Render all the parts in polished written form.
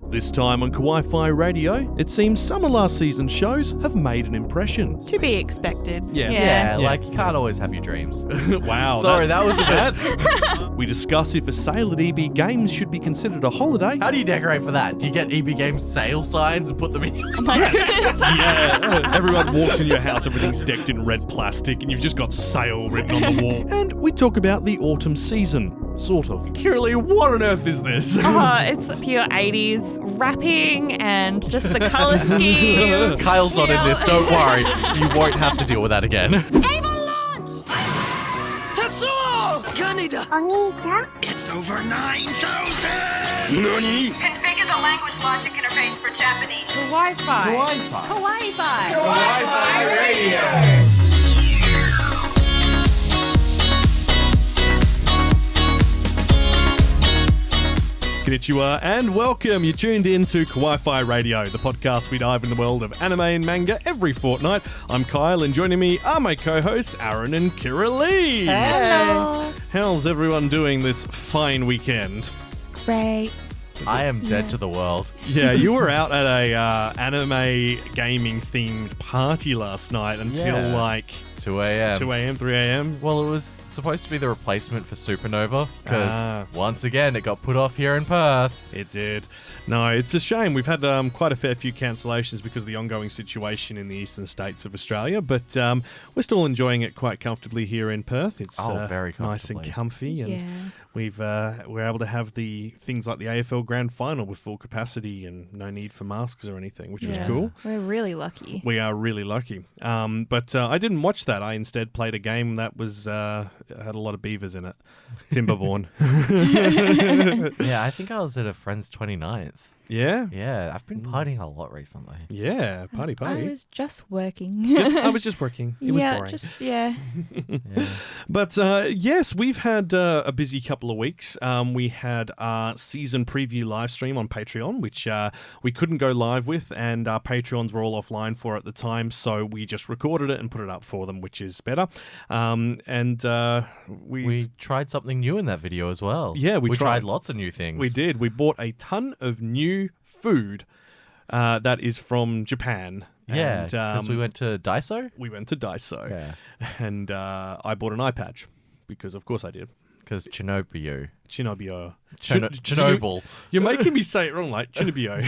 This time on Kawaii-Fi Radio, it seems some of last season's shows have made an impression. To be expected. Yeah, like you can't always have your dreams. Wow. Sorry, that was a bit. We discuss if a sale at EB Games should be considered a holiday. How do you decorate for that? Do you get EB Games sale signs and put them in your Yeah. Everyone walks in your house, everything's decked in red plastic, and you've just got sale written on the wall. And we talk about the autumn season. Sort of. Kiralee, what on earth is this? Oh, it's pure 80s rapping and just the colour scheme. Kyle's not in this, don't worry. You won't have to deal with that again. Tetsuo! Kaneda! Oni-chan? It's over 9,000! Nani? Configure the language logic interface for Japanese. Kawaii-Fi. Kawaii-Fi. Kawaii-Fi. Radio. Konnichiwa and welcome. You're tuned in to Kawaii-Fi Radio, the podcast we dive in the world of anime and manga every fortnight. I'm Kyle, and joining me are my co-hosts Aaron and Kiralee. Hello. How's everyone doing this fine weekend? Great. I am dead to the world. Yeah, you were out at a anime gaming themed party last night until Yeah. like 2 a.m. 2 a.m., 3 a.m. Well, it was supposed to be the replacement for Supernova, because once again, it got put off here in Perth. It did. No, it's a shame. We've had quite a fair few cancellations because of the ongoing situation in the eastern states of Australia, but we're still enjoying it quite comfortably here in Perth. It's very nice and comfortably. comfy, and we're able to have the things like the AFL Grand Final with full capacity and no need for masks or anything, which was cool. We're really lucky. We are really lucky. But I didn't watch that. I instead played a game that was had a lot of beavers in it. Timberborn. Yeah, I think I was at a friend's 29th. Yeah? Yeah, I've been partying a lot recently. Yeah, party. I was just working. I was just working. It was boring. Yeah. But yes, we've had a busy couple of weeks. We had our season preview live stream on Patreon, which we couldn't go live with, and our Patreons were all offline for at the time, so we just recorded it and put it up for them, which is better. We tried something new in that video as well. Yeah, we tried lots of new things. We did. We bought a ton of new food that is from Japan. Yeah, And, because we went to Daiso. We went to Daiso. Yeah. And I bought an eye patch because, of course, I did. Because Chinobio. Chernobyl. You're making me say it wrong, like Chinobio.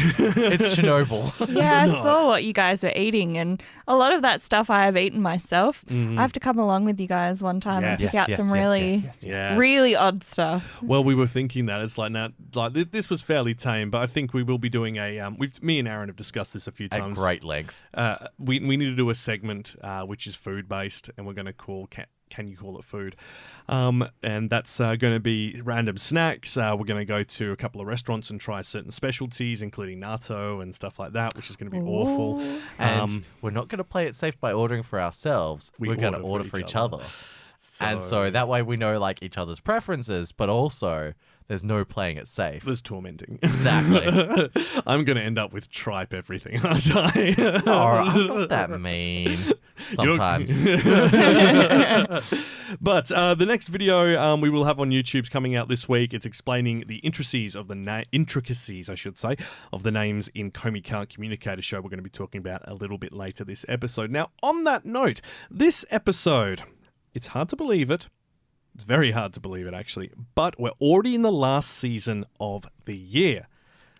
It's Chernobyl. Yeah, I saw what you guys were eating, and a lot of that stuff I have eaten myself. I have to come along with you guys one time and pick out some really odd stuff. Well, we were thinking that it's like now, like this was fairly tame, but I think we will be doing a. Me and Aaron have discussed this a few times. At great length. We need to do a segment which is food based, and we're going to call. Can you call it food? And that's going to be random snacks. We're going to go to a couple of restaurants and try certain specialties, including natto and stuff like that, which is going to be awful. And we're not going to play it safe by ordering for ourselves. We're going to order for each other. And so that way we know like each other's preferences, but also there's no playing it safe. There's tormenting. Exactly. I'm going to end up with tripe everything, aren't I? Oh, I'm not that mean. Sometimes. But the next video we will have on YouTube is coming out this week. It's explaining the intricacies, of the names in Communique Communicator show we're going to be talking about a little bit later this episode. Now, on that note, this episode, it's hard to believe it. It's very hard to believe it, actually. But we're already in the last season of the year.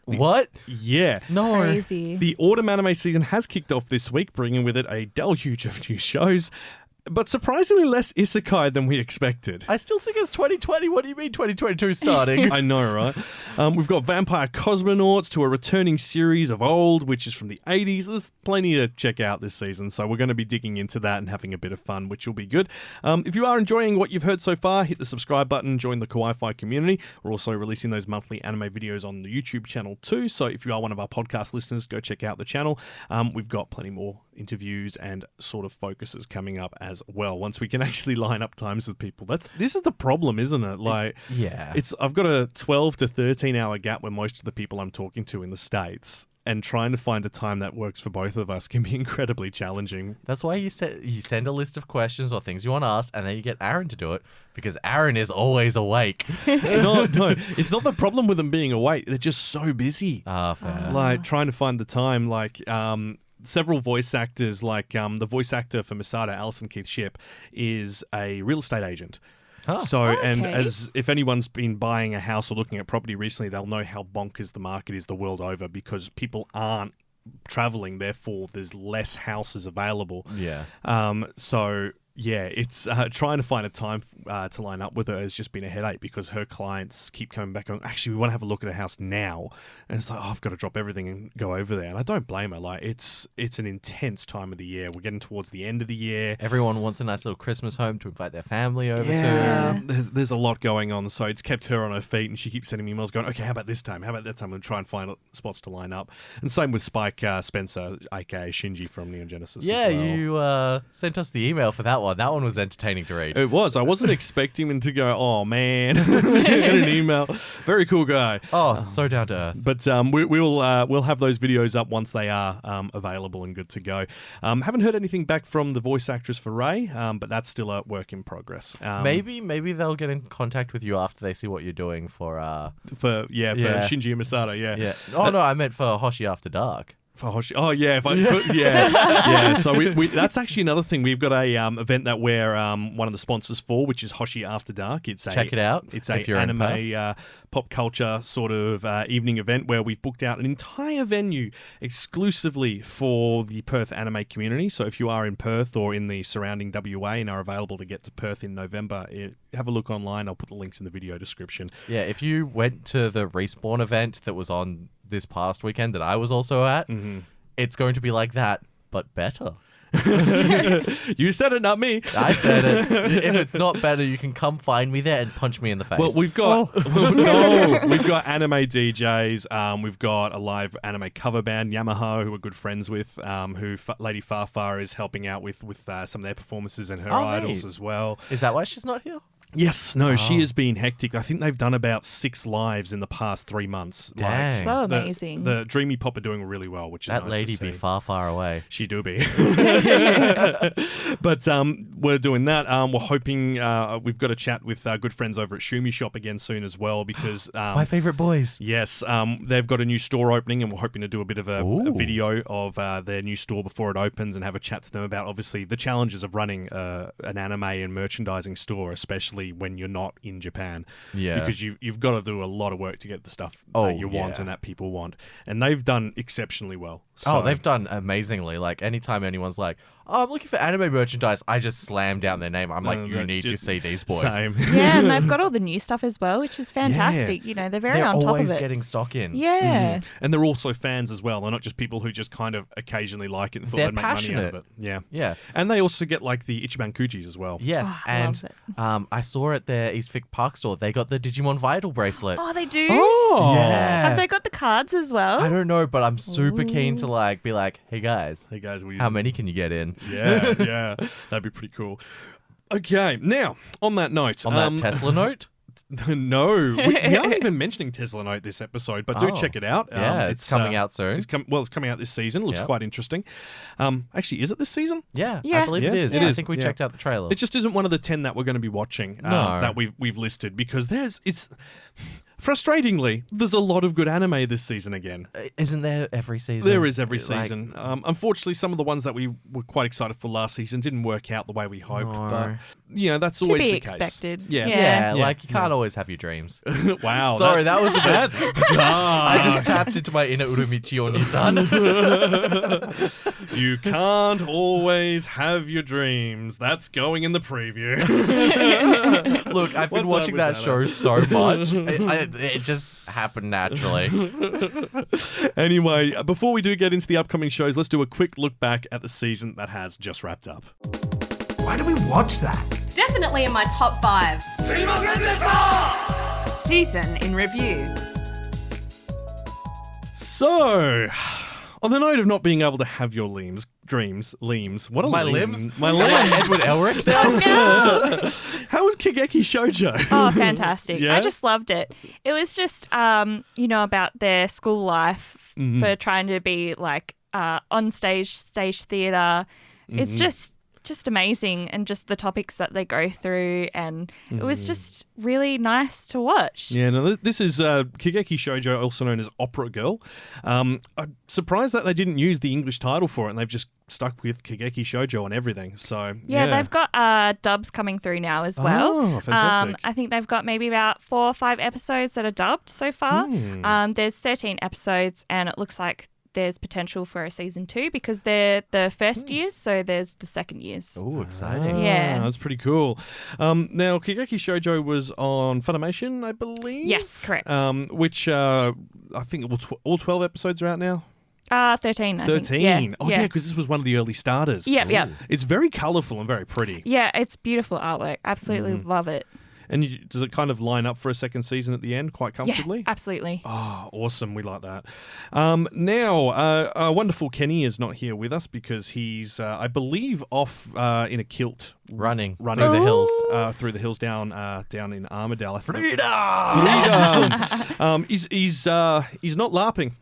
What? Yeah. No. Crazy. The autumn anime season has kicked off this week, bringing with it a deluge of new shows, but surprisingly less isekai than we expected. I still think it's 2020. What do you mean 2022 starting? I know, right? We've got Vampire Cosmonauts to a returning series of old, which is from the 80s. There's plenty to check out this season, so we're going to be digging into that and having a bit of fun, which will be good. If you are enjoying what you've heard so far, hit the subscribe button, join the Kawaii-Fi community. We're also releasing those monthly anime videos on the YouTube channel too, so if you are one of our podcast listeners, go check out the channel. We've got plenty more interviews and sort of focuses coming up as well, once we can actually line up times with people. This is the problem, isn't it? Like, yeah, I've got a 12 to 13 hour gap with most of the people I'm talking to in the States, and trying to find a time that works for both of us can be incredibly challenging. That's why you send a list of questions or things you want to ask, and then you get Aaron to do it, because Aaron is always awake. No, it's not the problem with them being awake. They're just so busy. Fair. Like trying to find the time, like several voice actors, like the voice actor for Masada, Alison Keith Shipp, is a real estate agent. So, and as if anyone's been buying a house or looking at property recently, they'll know how bonkers the market is the world over, because people aren't traveling, therefore there's less houses available. Yeah. So yeah, it's trying to find a time to line up with her has just been a headache, because her clients keep coming back going, actually, we want to have a look at a house now. And it's like, oh, I've got to drop everything and go over there. And I don't blame her. Like, it's an intense time of the year. We're getting towards the end of the year. Everyone wants a nice little Christmas home to invite their family over to. Yeah, there's a lot going on. So it's kept her on her feet, and she keeps sending me emails going, okay, how about this time? How about that time? And try and find spots to line up. And same with Spike Spencer, aka Shinji from Neon Genesis. Yeah, as well. you sent us the email for that one. That one was entertaining to read. It was. I wasn't expecting him to go, oh, man, get an email. Very cool guy. Oh, so down to earth. But we'll have those videos up once they are available and good to go. Haven't heard anything back from the voice actress for Rei, but that's still a work in progress. Maybe they'll get in contact with you after they see what you're doing for Shinji and Masada. Yeah. Oh no, I meant for Hoshi After Dark. For Hoshi. Oh yeah, if I could, yeah. So we that's actually another thing. We've got a event that we're one of the sponsors for, which is Hoshi After Dark. Check it out. It's an anime pop culture sort of evening event where we've booked out an entire venue exclusively for the Perth anime community. So if you are in Perth or in the surrounding WA and are available to get to Perth in November, have a look online. I'll put the links in the video description. Yeah, if you went to the Respawn event that was on this past weekend that I was also at, it's going to be like that, but better. You said it, not me. I said it. If it's not better, you can come find me there and punch me in the face. Well, we've got we've got anime DJs. We've got a live anime cover band, Yamaha, who we're good friends with. Who Lady Farfar is helping out with some of their performances and her idols as well. Is that why she's not here? Yes, no, she has been hectic. I think they've done about 6 lives in the past 3 months. Dang. So amazing. The Dreamy Pop are doing really well, which is nice that lady to see. be far away. She do be. But we're doing that. We're hoping we've got a chat with our good friends over at Shumi Shop again soon as well, because my favorite boys. Yes, they've got a new store opening, and we're hoping to do a bit of a video of their new store before it opens and have a chat to them about obviously the challenges of running an anime and merchandising store, especially when you're not in Japan. Yeah. Because you've got to do a lot of work to get the stuff that you want and that people want. And they've done exceptionally well. So. They've done amazingly. Like, anytime anyone's like, oh, I'm looking for anime merchandise, I just slam down their name. I'm like, you need to see these boys. Same. Yeah, and they've got all the new stuff as well, which is fantastic. Yeah. You know, they're very on top of it. They're always getting stock in. Yeah. And they're also fans as well. They're not just people who just kind of occasionally like it and thought They're they'd make money out of passionate. it. Yeah. Yeah. And they also get like the Ichiban Kujis as well. Yes, Oh, I love and I saw at their East Vic Park store, they got the Digimon Vital bracelet. Oh, they do? Oh. Yeah. Have they got the cards as well? I don't know, but I'm super keen to be like, hey guys, how many can you get in? Yeah, that'd be pretty cool. Okay, now on that note, On that Tesla note? No, we aren't even mentioning Tesla Note this episode, but do check it out. Yeah, it's coming out soon. It's coming out this season. It looks quite interesting. Actually, is it this season? Yeah, Yeah. I believe it is. It is. I think we checked out the trailer. It just isn't one of the 10 that we're going to be watching that we've listed, because it's frustratingly, there's a lot of good anime this season again. Isn't there every season? There is every season. Unfortunately, some of the ones that we were quite excited for last season didn't work out the way we hoped. No. But, that's always be the expected. case. Yeah. Yeah, Yeah. like you can't always have your dreams. Wow. Sorry, that was a bit. That's dark. I just tapped into my inner Urumichi Oni-san. You can't always have your dreams. That's going in the preview. Look, I've been What's watching up that with show so much. It just happened naturally. Anyway, before we do get into the upcoming shows, let's do a quick look back at the season that has just wrapped up. Why do we watch that? Definitely in my top 5. Season in review. So, on the note of not being able to have your dreams, what are My limbs? limbs? My Am I limbs. Edward Elric now? No. How was Kigeki Shoujo? Oh, fantastic. Yeah? I just loved it. It was just, about their school life, for trying to be like on stage theatre. It's just amazing, and just the topics that they go through, and it was just really nice to watch. Yeah, no, this is Kageki Shoujo, also known as Opera Girl. I'm surprised that they didn't use the English title for it, and they've just stuck with Kageki Shoujo and everything. So yeah, they've got dubs coming through now as well. Oh, fantastic. I think they've got maybe about 4 or 5 episodes that are dubbed so far. There's 13 episodes, and it looks like there's potential for a season 2 because they're the first years, so there's the second years. Oh, exciting. Yeah. That's pretty cool. Now, Kageki Shoujo was on Funimation, I believe? Yes, correct. Which I think all 12 episodes are out now? 13, I think. 13. Yeah. Oh, yeah, because this was one of the early starters. Yep. It's very colourful and very pretty. Yeah, it's beautiful artwork. Absolutely love it. And does it kind of line up for a second season at the end quite comfortably? Yeah, absolutely. Oh, awesome. We like that. Now, wonderful Kenny is not here with us because he's, I believe, off in a kilt. Running through the hills. Through the hills down in Armadale. Freedom! He's not LARPing.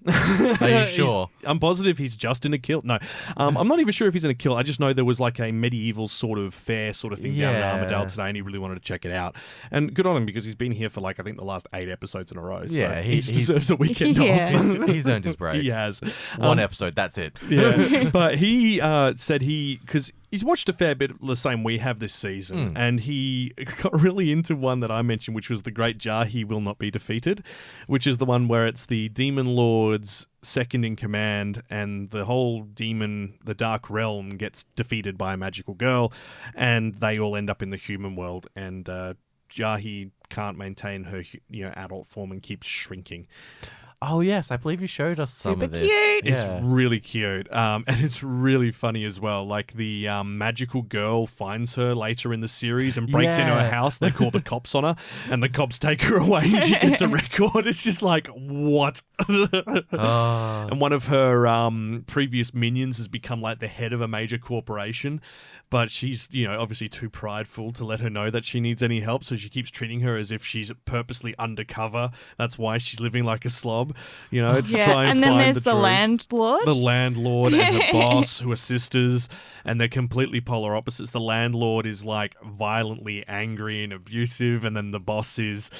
Are you sure? I'm positive he's just in a kilt. No, I'm not even sure if he's in a kilt. I just know there was like a medieval sort of fair sort of thing down in Armadale today, and he really wanted to check it out. And good on him because he's been here for like I think the last 8 episodes in a row. Yeah, so he deserves a weekend off. He's earned his break. He has. One episode, that's it. Yeah, but he said because he's watched a fair bit the same we have this season, and he got really into one that I mentioned, which was The Great Jahi Will Not Be Defeated, which is the one where it's the Demon Lord's second in command, and the whole the Dark Realm gets defeated by a magical girl, and they all end up in the human world, and Jahi can't maintain her adult form and keeps shrinking. Oh, yes. I believe you showed us some of this. Super cute. It's really cute. And it's really funny as well. Like the magical girl finds her later in the series and breaks into her house. They call the cops on her and the cops take her away and she gets a record. It's just like, what? And one of her previous minions has become like the head of a major corporation. But she's, obviously too prideful to let her know that she needs any help. So she keeps treating her as if she's purposely undercover. That's why she's living like a slob, to try and find and then there's the the truth. landlord. The landlord and her boss, who are sisters, and they're completely polar opposites. The landlord is like violently angry and abusive, and then the boss is,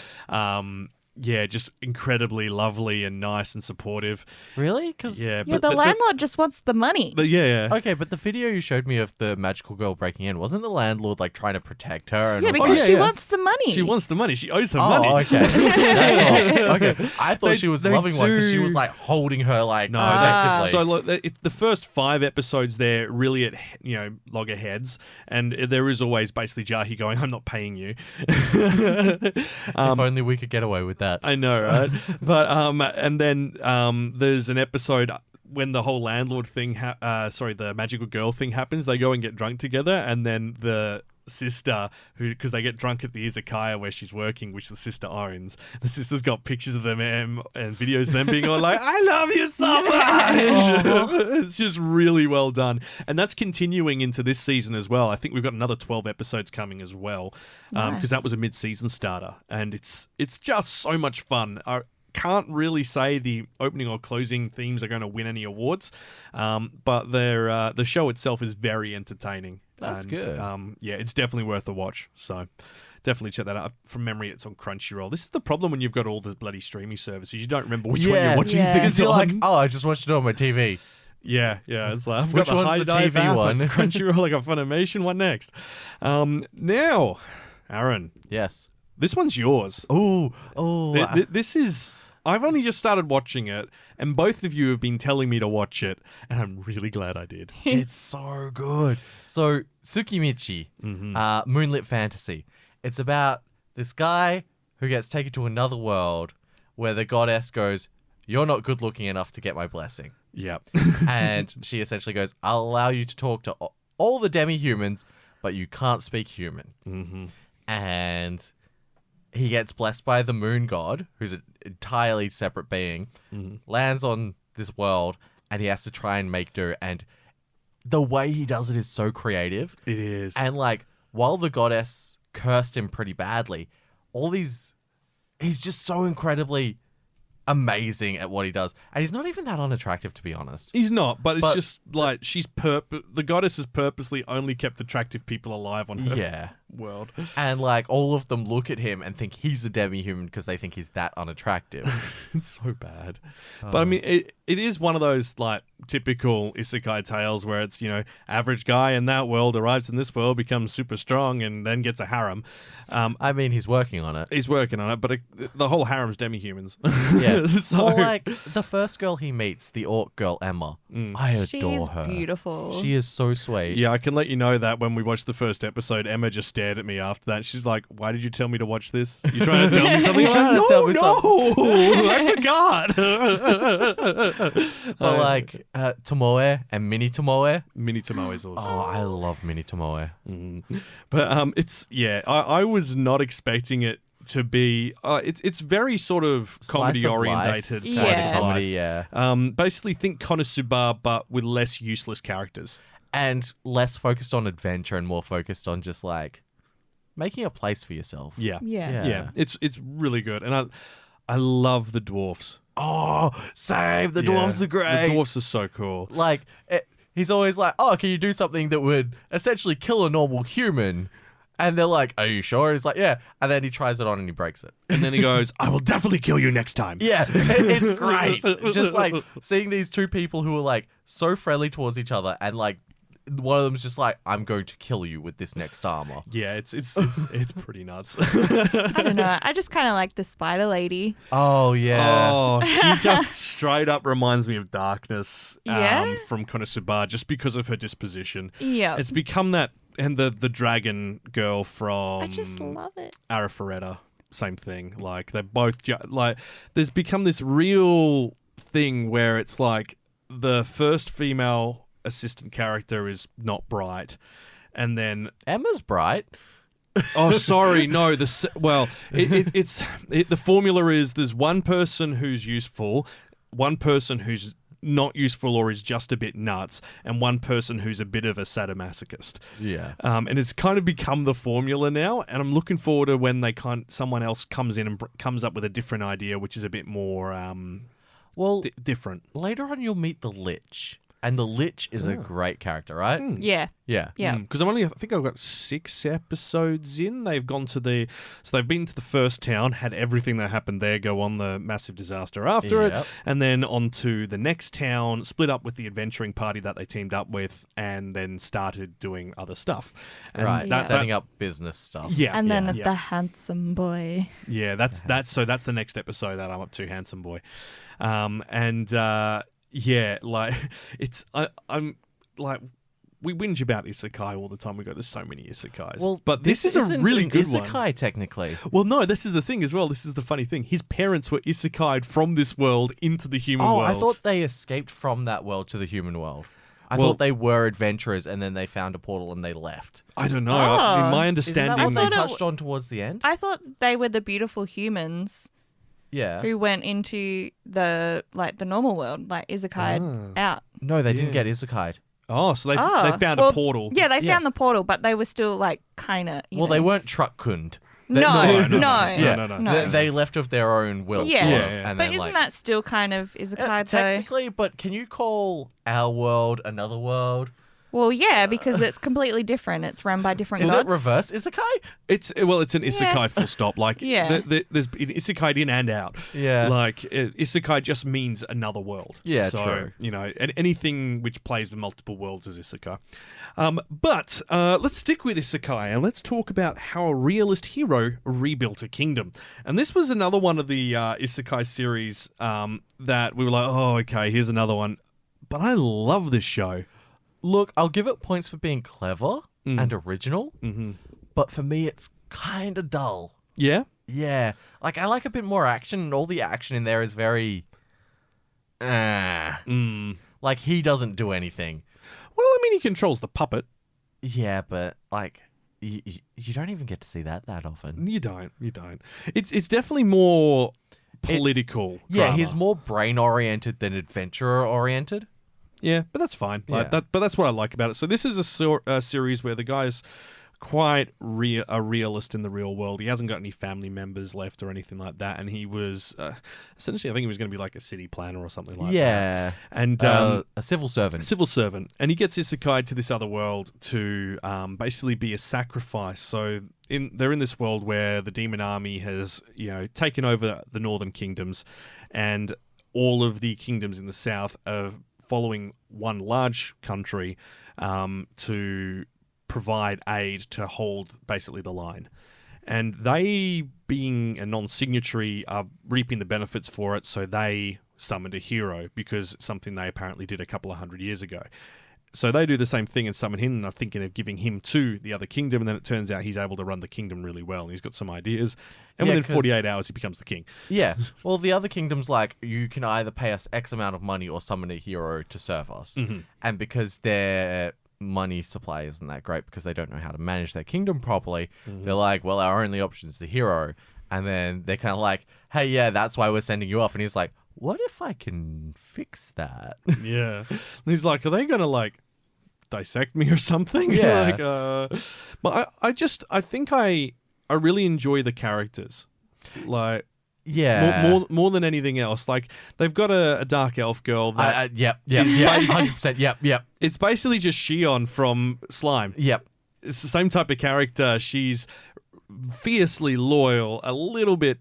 just incredibly lovely and nice and supportive. Really? Because but the landlord just wants the money. Okay, but the video you showed me of the magical girl breaking in, wasn't the landlord like trying to protect her? And because she wants the money. She wants the money. She owes her money. Okay. That's all. Okay. I thought she was loving one because she was like holding her like protectively. So look, the first 5 episodes they're really at loggerheads, and there is always basically Jahi going, "I'm not paying you." If only we could get away with that. I know, right? But and then there's an episode when the whole landlord thing, the magical girl thing happens. They go and get drunk together, and then the sister, because they get drunk at the izakaya where she's working, which the sister owns. The sister's got pictures of them and videos of them being all like, "I love you so much." It's just really well done, and that's continuing into this season as well. I think we've got another 12 episodes coming as well, because that was a mid-season starter, and it's just so much fun. I can't really say the opening or closing themes are going to win any awards, but the show itself is very entertaining. That's good. It's definitely worth a watch. So definitely check that out. From memory, it's on Crunchyroll. This is the problem when you've got all the bloody streaming services. You don't remember which one you're watching things you're on. like, oh, I just watched it on my TV. Yeah. It's like, I've Which got the one's high the dive TV app one? on Crunchyroll, I got Funimation. What next? Now, Aaron. Yes. This one's yours. This is... I've only just started watching it, and both of you have been telling me to watch it, and I'm really glad I did. It's so good. So, Tsukimichi, Moonlit Fantasy. It's about this guy who gets taken to another world where the goddess goes, "You're not good looking enough to get my blessing." Yep. And she essentially goes, "I'll allow you to talk to all the demi-humans, but you can't speak human." Mm-hmm. And he gets blessed by the moon god, who's an entirely separate being, lands on this world, and he has to try and make do. And the way he does it is so creative. It is. And like, while the goddess cursed him pretty badly, he's just so incredibly amazing at what he does. And he's not even that unattractive, to be honest. He's not, but it's just like the goddess has purposely only kept attractive people alive on her world. And like all of them look at him and think he's a demi-human because they think he's that unattractive. It's so bad. But I mean, it is one of those like typical isekai tales where it's, average guy in that world arrives in this world, becomes super strong, and then gets a harem. I mean, he's working on it. He's working on it, but the whole harem's demi-humans. Yeah. So- Well, like the first girl he meets, the orc girl Emma, I adore her. She's beautiful. She is so sweet. Yeah, I can let you know that when we watched the first episode, Emma just stared at me after that. She's like, "Why did you tell me to watch this? You're trying to tell me something?" You're trying to tell me no, I forgot. But like Tomoe and Mini Tomoe. Mini Tomoe is awesome. Oh, I love Mini Tomoe. But I was not expecting it to be. It's very sort of comedy Slice of life. orientated. Yeah. Slice of Comedy, life. yeah. Basically, think Konosuba, but with less useless characters. And less focused on adventure and more focused on just like making a place for yourself. Yeah, Yeah. It's really good, and I love the dwarfs. Oh, same. The dwarves are great. The dwarfs are so cool. Like, he's always like, oh, can you do something that would essentially kill a normal human? And they're like, are you sure? He's like, yeah. And then he tries it on and he breaks it. And then he goes, "I will definitely kill you next time." Yeah, it's great. Just like seeing these two people who are like so friendly towards each other and like one of them's just like, I'm going to kill you with this next armor. Yeah, it's pretty nuts. I don't know. I just kind of like the spider lady. Oh, yeah. Oh, she just straight up reminds me of Darkness Yeah? from Konosuba just because of her disposition. Yeah. It's become that, and the dragon girl from I just love it. Arifureta, same thing. Like, they both, there's become this real thing where it's like the first female assistant character is not bright, and then Emma's bright. oh, sorry, no. It's the formula is there's one person who's useful, one person who's not useful or is just a bit nuts, and one person who's a bit of a sadomasochist. Yeah. And it's kind of become the formula now, and I'm looking forward to when someone else comes in and comes up with a different idea, which is a bit more different. Later on you'll meet the Lich. And the Lich is a great character, right? Yeah. Yeah. Yeah. Because I think I've got 6 episodes in. They've gone so they've been to the first town, had everything that happened there go on the massive disaster after it, and then on to the next town, split up with the adventuring party that they teamed up with, and then started doing other stuff. And Right. Setting up business stuff. Yeah. And then yeah. the handsome boy. Yeah, that's the next episode that I'm up to, Handsome Boy. Yeah, like I'm like we whinge about isekai all the time. We go, there's so many isekais. Well, but this is a isn't really an good isekai, one. technically. Well, no, this is the thing as well. This is the funny thing. His parents were isekai'd from this world into the human world. I thought they escaped from that world to the human world. I Well- thought they were adventurers and then they found a portal and they left. I don't know. I mean, my Isn't understanding. that what they I thought it touched on towards the end? I thought they were the beautiful humans Yeah. who went into the normal world, like isekai out. No, they didn't get isekai'd. Oh, so they found a portal. Yeah, they found the portal, but they were still like kind of. Well, they weren't truck-kunned. No, no. They left of their own will, Yeah. sort Yeah, of. yeah. And But then, isn't like, that still kind of isekai though? technically, but can you call our world another world? Well, yeah, because it's completely different. It's run by different Is gods. it reverse isekai? It's an isekai full stop. Like, Yeah. there's an isekai in and out. Yeah. Like, isekai just means another world. Yeah, so, true. Anything which plays with multiple worlds is isekai. But let's stick with isekai and let's talk about how a realist hero rebuilt a kingdom. And this was another one of the isekai series that we were like, oh, okay, here's another one. But I love this show. Look, I'll give it points for being clever and original, but for me, it's kind of dull. Yeah? Yeah. Like, I like a bit more action, and all the action in there is very... Like, he doesn't do anything. Well, I mean, he controls the puppet. Yeah, but, like, you don't even get to see that often. You don't. It's definitely more political. Yeah, drama. he's more brain-oriented than adventurer-oriented. Yeah, but that's fine. Like, Yeah. but that's what I like about it. So this is a series where the guys quite a realist in the real world. He hasn't got any family members left or anything like that, and he was essentially, I think he was going to be like a city planner or something like that. Yeah. And A civil servant. And he gets isekai to this other world to basically be a sacrifice. So they're in this world where the demon army has, taken over the northern kingdoms, and all of the kingdoms in the south are following one large country to provide aid to hold basically the line. And they, being a non-signatory, are reaping the benefits for it, so they summoned a hero because it's something they apparently did a couple of 100 years ago. So they do the same thing and summon him, and are thinking of giving him to the other kingdom, and then it turns out he's able to run the kingdom really well, and he's got some ideas. And within 48 hours, he becomes the king. Yeah. Well, the other kingdom's like, you can either pay us X amount of money or summon a hero to serve us. Mm-hmm. And because their money supply isn't that great, because they don't know how to manage their kingdom properly, they're like, well, our only option is the hero. And then they're kind of like, hey, yeah, that's why we're sending you off. And he's like, what if I can fix that? Yeah. And he's like, are they going to, dissect me or something? Yeah. But I think I really enjoy the characters. Yeah. More than anything else. They've got a dark elf girl that Yep, 100%, yep. it's basically just Shion from Slime. Yep. It's the same type of character. She's fiercely loyal, a little bit,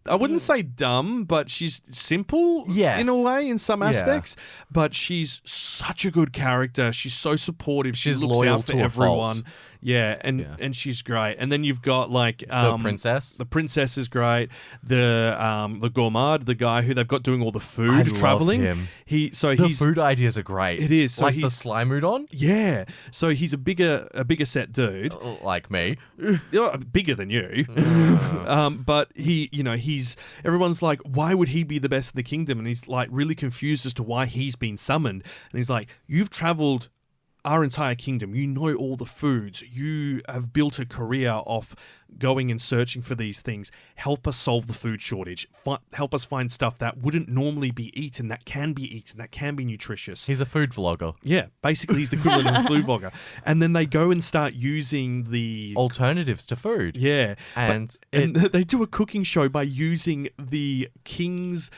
I wouldn't say dumb, but she's simple in a way in some aspects. But she's such a good character. She's so supportive. She's looks loyal out for to a everyone. fault. Yeah, and she's great. And then you've got the princess. The princess is great. The gourmand, the guy who they've got doing all the food I traveling. love him. He's food ideas are great. It is. So like he's the slime udon. Yeah. So he's a bigger set dude. Like me. Bigger than you. But he's everyone's like, why would he be the best in the kingdom? And he's like really confused as to why he's been summoned. And he's like, you've traveled our entire kingdom. You know all the foods. You have built a career off going and searching for these things. Help us solve the food shortage. Help us find stuff that wouldn't normally be eaten, that can be eaten, that can be nutritious. He's a food vlogger. Yeah, basically he's the equivalent of a food vlogger. And then they go and start using the alternatives to food. Yeah. And they do a cooking show by using the king's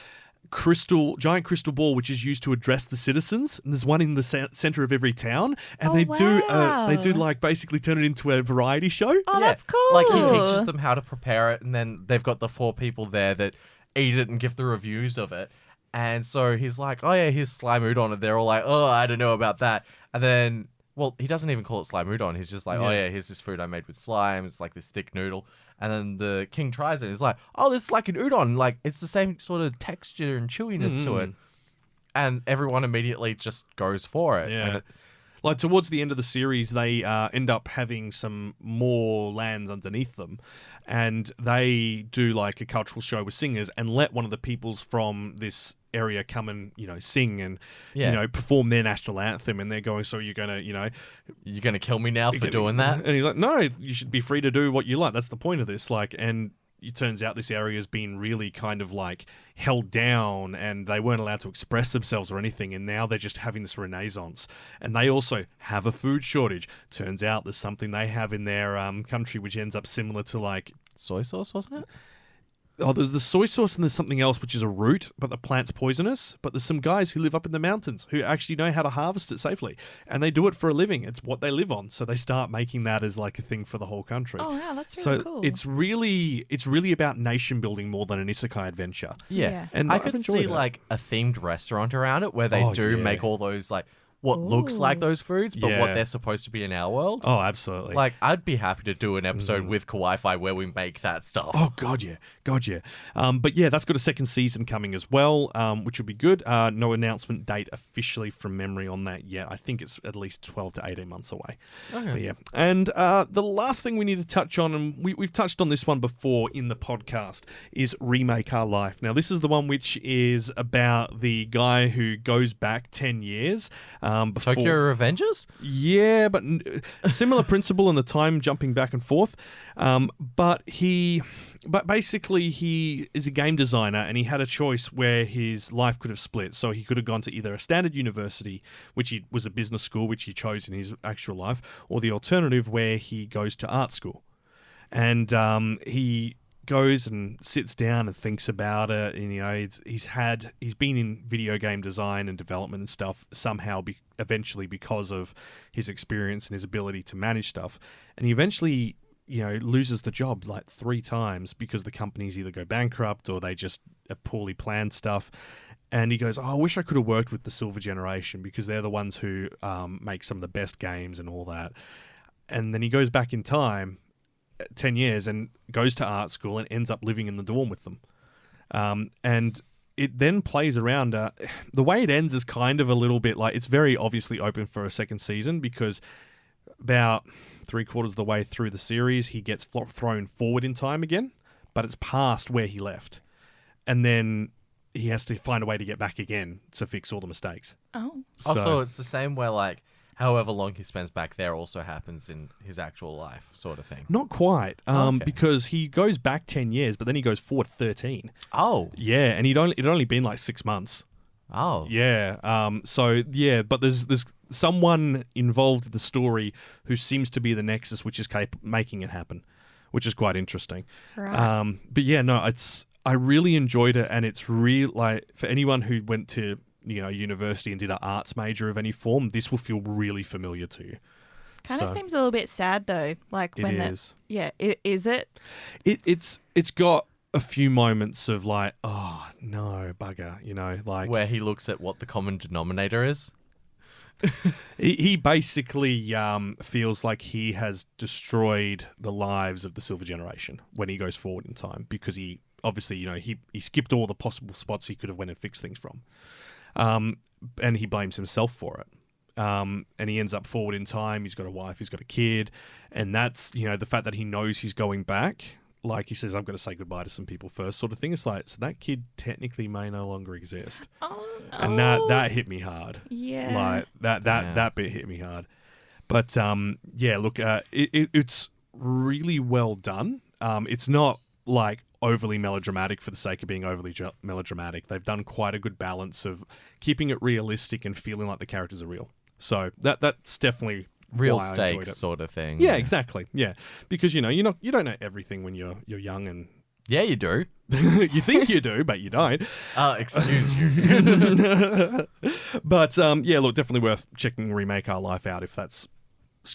giant crystal ball, which is used to address the citizens, and there's one in the center of every town, and they do basically turn it into a variety show. Oh, that's cool. Like he teaches them how to prepare it, and then they've got the 4 people there that eat it and give the reviews of it. And so he's like, oh yeah, here's slime udon, and they're all like, oh, I don't know about that. And then, well, he doesn't even call it slime udon. He's just like, oh yeah, here's this food I made with slime. It's like this thick noodle. And then the king tries it. He's like, oh, this is like an udon. Like, it's the same sort of texture and chewiness to it. And everyone immediately just goes for it. Yeah. Like, towards the end of the series, they end up having some more lands underneath them. And they do, like, a cultural show with singers and let one of the peoples from this area come and, sing and, perform their national anthem. And they're going, so you're going to, You're going to kill me now for doing that? And he's like, no, you should be free to do what you like. That's the point of this. And it turns out this area has been really kind of held down, and they weren't allowed to express themselves or anything, and now they're just having this renaissance. And they also have a food shortage. Turns out there's something they have in their country which ends up similar to soy sauce, wasn't it? Oh, there's the soy sauce, and there's something else which is a root, but the plant's poisonous. But there's some guys who live up in the mountains who actually know how to harvest it safely, and they do it for a living. It's what they live on, so they start making that as a thing for the whole country. Oh wow, that's really cool. It's really about nation building more than an isekai adventure. Yeah. And I could see a themed restaurant around it where they make all those what looks like those foods, but what they're supposed to be in our world. Oh, absolutely. I'd be happy to do an episode with Kawaii-Fi where we make that stuff. Oh, God, yeah. But yeah, that's got a second season coming as well, which will be good. No announcement date officially from memory on that yet. I think it's at least 12 to 18 months away. Okay. But yeah. And the last thing we need to touch on, and we've touched on this one before in the podcast, is Remake Our Life. Now, this is the one which is about the guy who goes back 10 years Before, Tokyo Revengers? yeah, but similar principle in the time jumping back and forth. But basically he is a game designer, and he had a choice where his life could have split. So he could have gone to either a standard university, which was a business school, which he chose in his actual life, or the alternative where he goes to art school. And he goes and sits down and thinks about it. And, he's been in video game design and development and stuff somehow eventually because of his experience and his ability to manage stuff. And he eventually loses the job like 3 times because the companies either go bankrupt or they just have poorly planned stuff. And he goes, I wish I could have worked with the Silver Generation because they're the ones who make some of the best games and all that. And then he goes back in time 10 years and goes to art school and ends up living in the dorm with them. And it then plays around. The way it ends is kind of a little bit like, it's very obviously open for a second season because about 3/4 of the way through the series, he gets thrown forward in time again, but it's past where he left. And then he has to find a way to get back again to fix all the mistakes. Oh. So it's the same where, like, however long he spends back there also happens in his actual life, sort of thing. Not quite, Okay. because he goes back 10 years, but then he goes forward 13. Oh. Yeah, and it'd only been like 6 months. Oh. Yeah. But there's someone involved in the story who seems to be the nexus, which is making it happen, which is quite interesting. Right. But yeah, no, I really enjoyed it, and it's real. Like, for anyone who went to university and did an arts major of any form, this will feel really familiar to you. Kind of seems a little bit sad though. Like when it is. Yeah, is it? It's got a few moments of like, oh no, bugger, like Where he looks at what the common denominator is. he basically feels like he has destroyed the lives of the Silver Generation when he goes forward in time, because he obviously, he skipped all the possible spots he could have went and fixed things from. And he blames himself for it. And he ends up forward in time. He's got a wife, he's got a kid. And that's, the fact that he knows he's going back. Like he says, I've got to say goodbye to some people first, sort of thing. It's like, so that kid technically may no longer exist. Oh no. And that hit me hard. Yeah. Like that bit hit me hard. But look, it's really well done. It's not like overly melodramatic for the sake of being overly melodramatic. They've done quite a good balance of keeping it realistic and feeling like the characters are real. So that's definitely Real why I enjoyed stakes it. sort of thing. Yeah, exactly. Yeah, because you don't know everything when you're young, and Yeah, you do. you think you do, but you don't. Excuse you. But look, definitely worth checking Remake Our Life out if that's,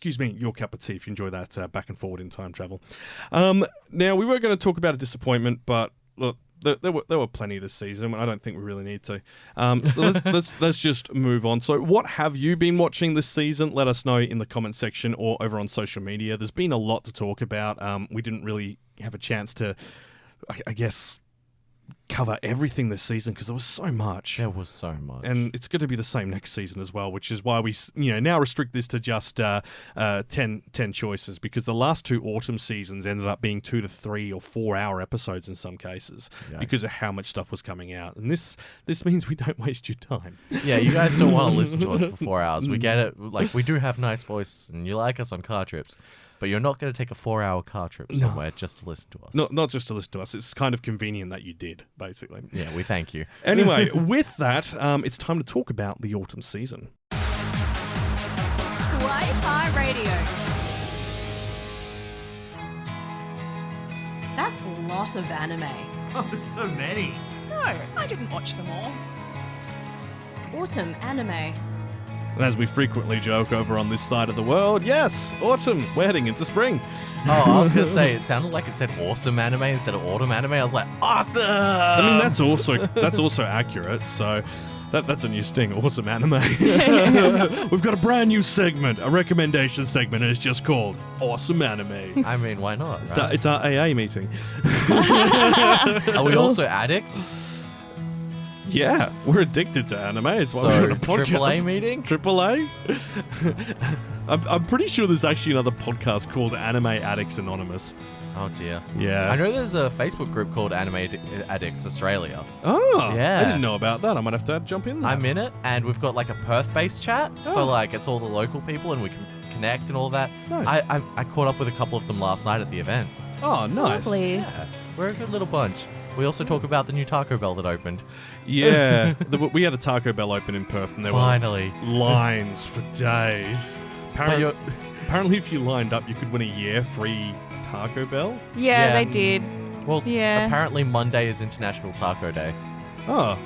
your cup of tea, if you enjoy that back and forward in time travel. Now, we were going to talk about a disappointment, but look, there were plenty this season. I don't think we really need to. So let's just move on. So what have you been watching this season? Let us know in the comment section or over on social media. There's been a lot to talk about. We didn't really have a chance to, I guess, cover everything this season because there was so much. There was so much. And it's going to be the same next season as well, which is why we now restrict this to just 10 choices, because the last 2 autumn seasons ended up being 2 to 3 or 4 hour episodes in some cases because of how much stuff was coming out. And this means we don't waste your time. Yeah, you guys don't want to listen to us for 4 hours. We get it. Like, we do have nice voice and you like us on car trips. But you're not going to take a 4-hour car trip somewhere just to listen to us. Not just to listen to us. It's kind of convenient that you did, basically. Yeah, we thank you. Anyway, with that, it's time to talk about the autumn season. Kawaii-Fi Radio. That's a lot of anime. Oh, there's so many. No, I didn't watch them all. Autumn anime. And as we frequently joke over on this side of the world, yes, autumn, we're heading into spring. Oh, I was going to say, it sounded like it said awesome anime instead of autumn anime. I was like, awesome! I mean, that's also accurate, so that's a new sting, awesome anime. We've got a brand new segment, a recommendation segment, and it's just called Awesome Anime. I mean, why not? Right? It's our AA meeting. Are we also addicts? Yeah, we're addicted to anime. It's why So, we're in a podcast. AAA meeting? AAA? I'm pretty sure there's actually another podcast called Anime Addicts Anonymous. Oh dear. Yeah. I know there's a Facebook group called Anime Addicts Australia. Oh, Yeah. I didn't know about that. I might have to jump in there. I'm in it, and we've got like a Perth-based chat. Oh. So like it's all the local people, and we can connect and all that. Nice. I caught up with a couple of them last night at the event. Oh, nice. Lovely. Yeah, we're a good little bunch. We also talk about the new Taco Bell that opened. Yeah. We had a Taco Bell open in Perth, and there Finally. were lines for days. Apparently, if you lined up, you could win a year free Taco Bell. Yeah, Yeah. they did. Well, Yeah. apparently Monday is International Taco Day. Oh,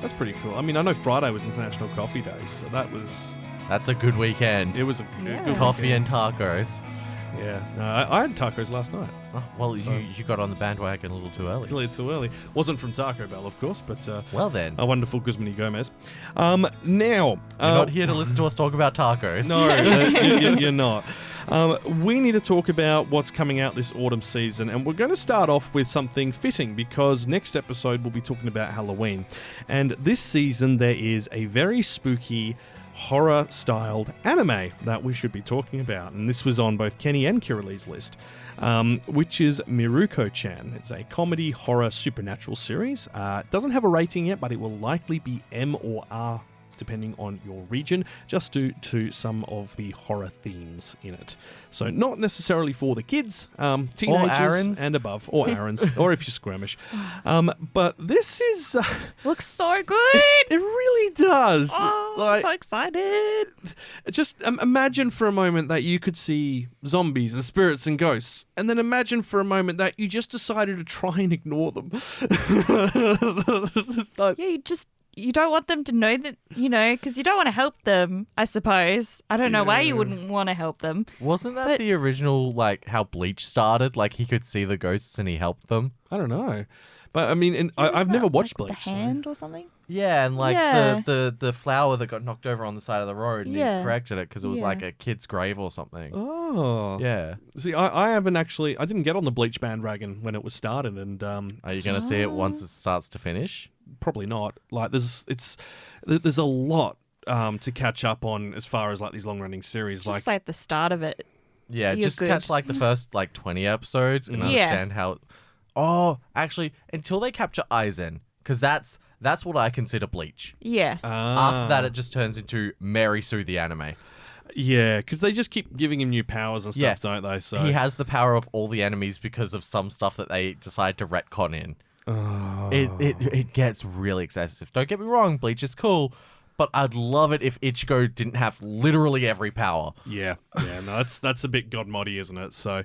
that's pretty cool. I mean, I know Friday was International Coffee Day, so That's a good weekend. it was a Yeah. good Coffee weekend. and tacos. Yeah. No, I had tacos last night. Oh, well, you got on the bandwagon a little too early. A little too early. Wasn't from Taco Bell, of course, but Well then, a wonderful Guzmani Gomez. Now, you're not here to listen to us talk about tacos. no, you're not. We need to talk about what's coming out this autumn season, and we're going to start off with something fitting because next episode we'll be talking about Halloween. And this season there is a very spooky horror-styled anime that we should be talking about, and this was on both Kenny and Kirilee's list, which is Mieruko-chan. It's a comedy horror supernatural series. It doesn't have a rating yet, but it will likely be M or R depending on your region, just due to some of the horror themes in it. So not necessarily for the kids, teenagers Aarons. and above, or Aarons, or if you're squirmish. But this is... Looks so good. it really does. Oh, Like, I'm so excited. just imagine for a moment that you could see zombies and spirits and ghosts, and then imagine for a moment that you just decided to try and ignore them. Like, Yeah, you don't want them to know that, because you don't want to help them, I suppose. I don't know why you wouldn't want to help them. Wasn't that But- the original, like, how Bleach started? Like, he could see the ghosts and he helped them? I don't know. But I mean, I've never watched like Bleach. the so- hand or something? Yeah, and, like, Yeah. the flower that got knocked over on the side of the road, and Yeah. he corrected it because it was, Yeah. like, a kid's grave or something. Oh. Yeah. See, I haven't actually... I didn't get on the Bleach bandwagon when it was started, and Are you going to see it once it starts to finish? probably not. Like, there's a lot to catch up on as far as, like, these long-running series. Just like the start of it. Yeah, You're just good. catch, like, the first, like, 20 episodes and Yeah. understand how... Oh, actually, until they capture Aizen, because that's what I consider Bleach. Yeah. After that, it just turns into Mary Sue the anime. Yeah, because they just keep giving him new powers and stuff, Yeah. don't they? So He has the power of all the enemies because of some stuff that they decide to retcon in. It gets really excessive. Don't get me wrong, Bleach is cool, but I'd love it if Ichigo didn't have literally every power. Yeah, no, that's a bit godmoddy, isn't it? So,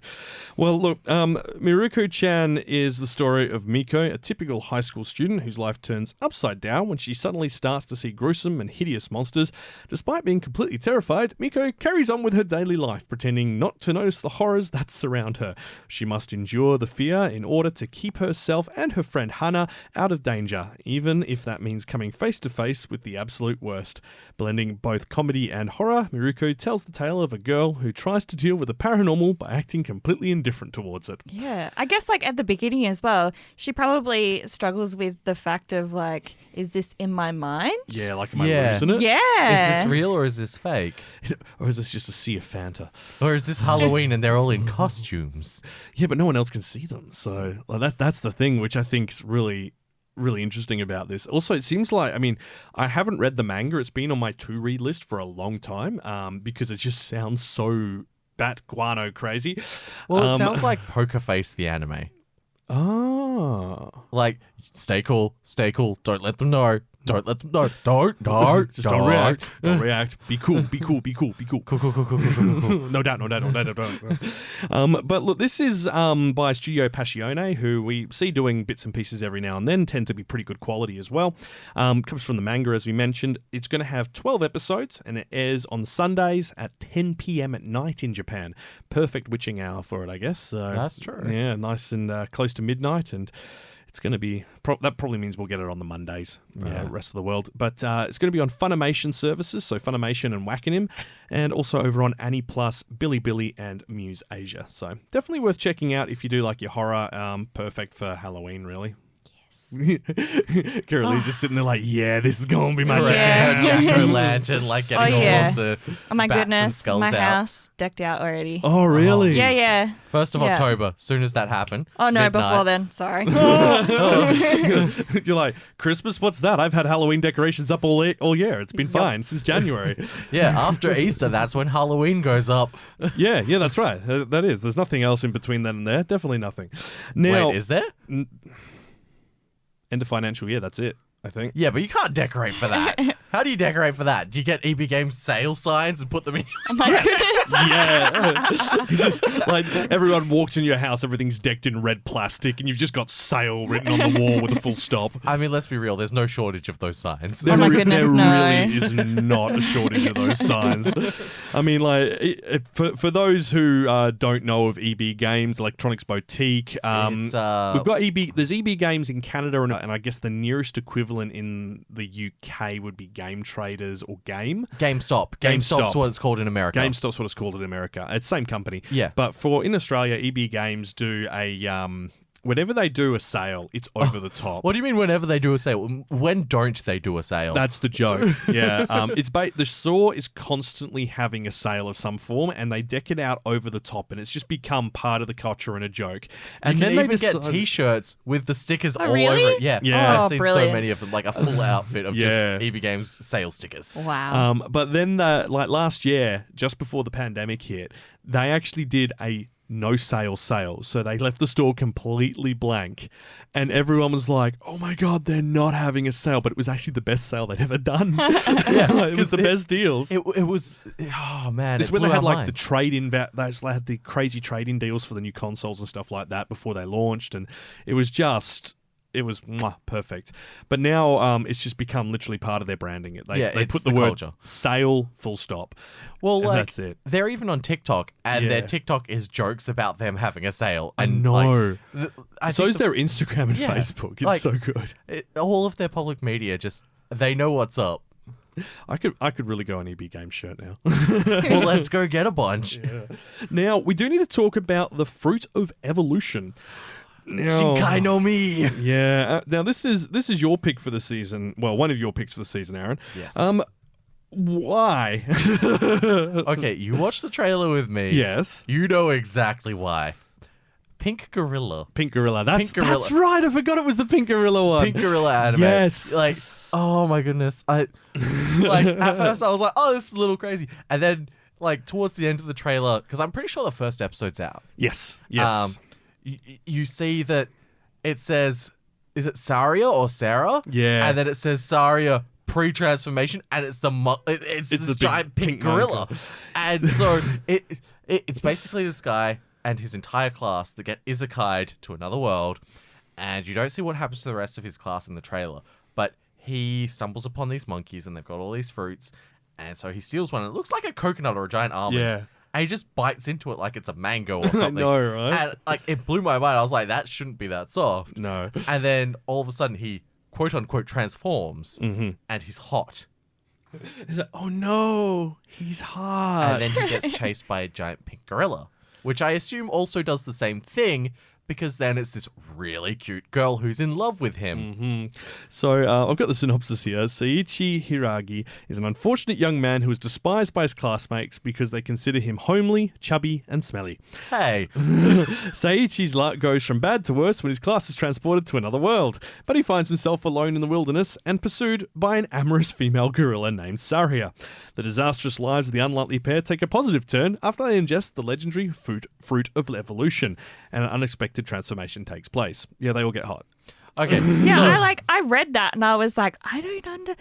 well, look, Mieruko-chan is the story of Miko, a typical high school student whose life turns upside down when she suddenly starts to see gruesome and hideous monsters. Despite being completely terrified, Miko carries on with her daily life, pretending not to notice the horrors that surround her. She must endure the fear in order to keep herself and her friend Hana out of danger, even if that means coming face to face with the absolute worst. Blending both comedy and horror, Mieruko tells the tale of a girl who tries to deal with the paranormal by acting completely indifferent towards it. Yeah. I guess, like, at the beginning as well, she probably struggles with the fact of, like, is this in my mind? Yeah, like am I Yeah. losing it? Yeah. Is this real or is this fake? Or is this just a sea of Fanta? Or is this Halloween and they're all in costumes? Yeah, but no one else can see them. So that's the thing, which I think is really interesting about this. Also, it seems like, I mean, I haven't read the manga. It's been on my to-read list for a long time because it just sounds so bat guano crazy. Well, it sounds like Poker Face the anime. Oh. Like, stay cool, don't let them know. Don't let them know. Don't. Just don't react. Don't react. Be cool. Cool. No doubt. But look, this is by Studio Passione, who we see doing bits and pieces every now and then, tend to be pretty good quality as well. Comes from the manga, as we mentioned. It's going to have 12 episodes, and it airs on Sundays at 10 p.m. at night in Japan. Perfect witching hour for it, I guess. So, That's true. Yeah, nice and close to midnight, and it's going to be... that probably means we'll get it on the Mondays, rest of the world. But it's going to be on Funimation services, so Funimation and Wakanim, and also over on Annie Plus, Bilibili, and Muse Asia. So definitely worth checking out if you do like your horror. Perfect for Halloween, really. Kirilee's just sitting there like, yeah, this is going to be my Caressing jam. her jack-o'-lantern, like getting all of the Oh my bats and goodness, skulls my out. house decked out already. Oh, really? Yeah. 1st of Yeah. October, soon as that happened. Oh no, midnight. before then. Sorry. You're like, Christmas? What's that? I've had Halloween decorations up all year. It's been fine since January. Yeah, after Easter, that's when Halloween goes up. Yeah, that's right. That is. There's nothing else in between then and there. Definitely nothing. Now, Wait, is there? end of financial year, that's it, I think. Yeah, but you can't decorate for that. How do you decorate for that? Do you get EB Games sale signs and put them in Oh my goodness. Yeah. You just, like, everyone walks in your house, everything's decked in red plastic, and you've just got sale written on the wall with a full stop. I mean, let's be real. There's no shortage of those signs. Oh my goodness, there no. really is not a shortage of those signs. I mean, like, for those who don't know of EB Games, Electronics Boutique, It's, we've got EB. There's EB Games in Canada, and I guess the nearest equivalent in the UK would be Game Traders or Game. GameStop. GameStop. GameStop's what it's called in America. GameStop's what it's called in America. It's the same company. Yeah. But in Australia, EB Games do a whenever they do a sale, it's over the top. What do you mean whenever they do a sale? When don't they do a sale? That's the joke. Yeah. The store is constantly having a sale of some form, and they deck it out over the top, and it's just become part of the culture and a joke. And you then can they even get decide- T-shirts with the stickers all really? over it. Yeah. Yeah. I've Oh, seen so brilliant. many of them, like a full outfit of Yeah. just EB Games sale stickers. Wow. But then, like last year, just before the pandemic hit, they actually did a no sale. So they left the store completely blank, and everyone was like, "Oh my god, they're not having a sale!" But it was actually the best sale they'd ever done. Yeah, it was the best deals. It was, oh man, It's it when they blew had our like mind. the trade-in, they had the crazy trade-in deals for the new consoles and stuff like that before they launched, and it was perfect. But now it's just become literally part of their branding. They it's put the the word culture. sale full stop. Well, and like, that's it. they're even on TikTok, and their Yeah. TikTok is jokes about them having a sale. I And know. I So think is their Instagram and Yeah. Facebook. It's Like- so good. all of their public media they know what's up. I could really go on EB Games shirt now. Well, let's go get a bunch. Now, we do need to talk about the fruit of evolution. Now, Shinkai no Mi. yeah. Now, this is your pick for the season. Well, one of your picks for the season, Aaron. Yes. Why? Okay, you watched the trailer with me. Yes. You know exactly why. Pink Gorilla. Pink Gorilla. That's Pink Gorilla. That's right. I forgot it was the Pink Gorilla one. Pink Gorilla anime. Yes. Like, oh my goodness. At first I was like, oh, this is a little crazy. And then, like, towards the end of the trailer, because I'm pretty sure the first episode's out. Yes. Yes. You see that it says, is it Saria or Sarah? Yeah. And then it says Saria pre-transformation, and it's it's the this big giant pink pink gorilla. motor. And so it's basically this guy and his entire class that get isekai'd to another world, and you don't see what happens to the rest of his class in the trailer, but he stumbles upon these monkeys, and they've got all these fruits, and so he steals one, and it looks like a coconut or a giant almond. Yeah. And he just bites into it like it's a mango or something. know, right? And like it blew my mind. I was like, that shouldn't be that soft. No. And then all of a sudden he quote unquote transforms, Mm-hmm. and he's hot. He's like, oh no, he's hot. And then he gets chased by a giant pink gorilla, which I assume also does the same thing, because then it's this really cute girl who's in love with him. So I've got the synopsis here. Seiichi Hiragi is an unfortunate young man who is despised by his classmates because they consider him homely, chubby, and smelly. Hey, Seiichi's luck goes from bad to worse when his class is transported to another world, but he finds himself alone in the wilderness and pursued by an amorous female gorilla named Saria. The disastrous lives of the unlikely pair take a positive turn after they ingest the legendary fruit of evolution, and an unexpected transformation takes place. Yeah, they all get hot. okay. Yeah, so, I read that and I was like, I don't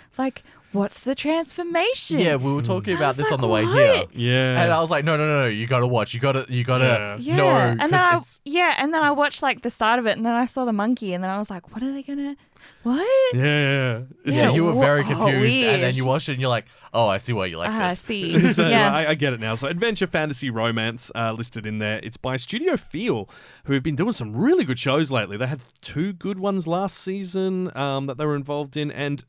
what's the transformation? yeah, we were talking about was this like, on the way what? here. Yeah. And I was like, no, you gotta watch. You gotta Yeah. Yeah, know. and then 'cause and then I watched like the start of it, and then I saw the monkey, and then I was like, what are they gonna? What? Yeah. It's Yeah, so you were very oh, confused, and then weird. you watched it, and you're like, oh, I see why you like I this. see. So, yeah. I get it now. So, adventure, fantasy, romance listed in there. It's by Studio Feel, who have been doing some really good shows lately. They had 2 good ones last season that they were involved in, and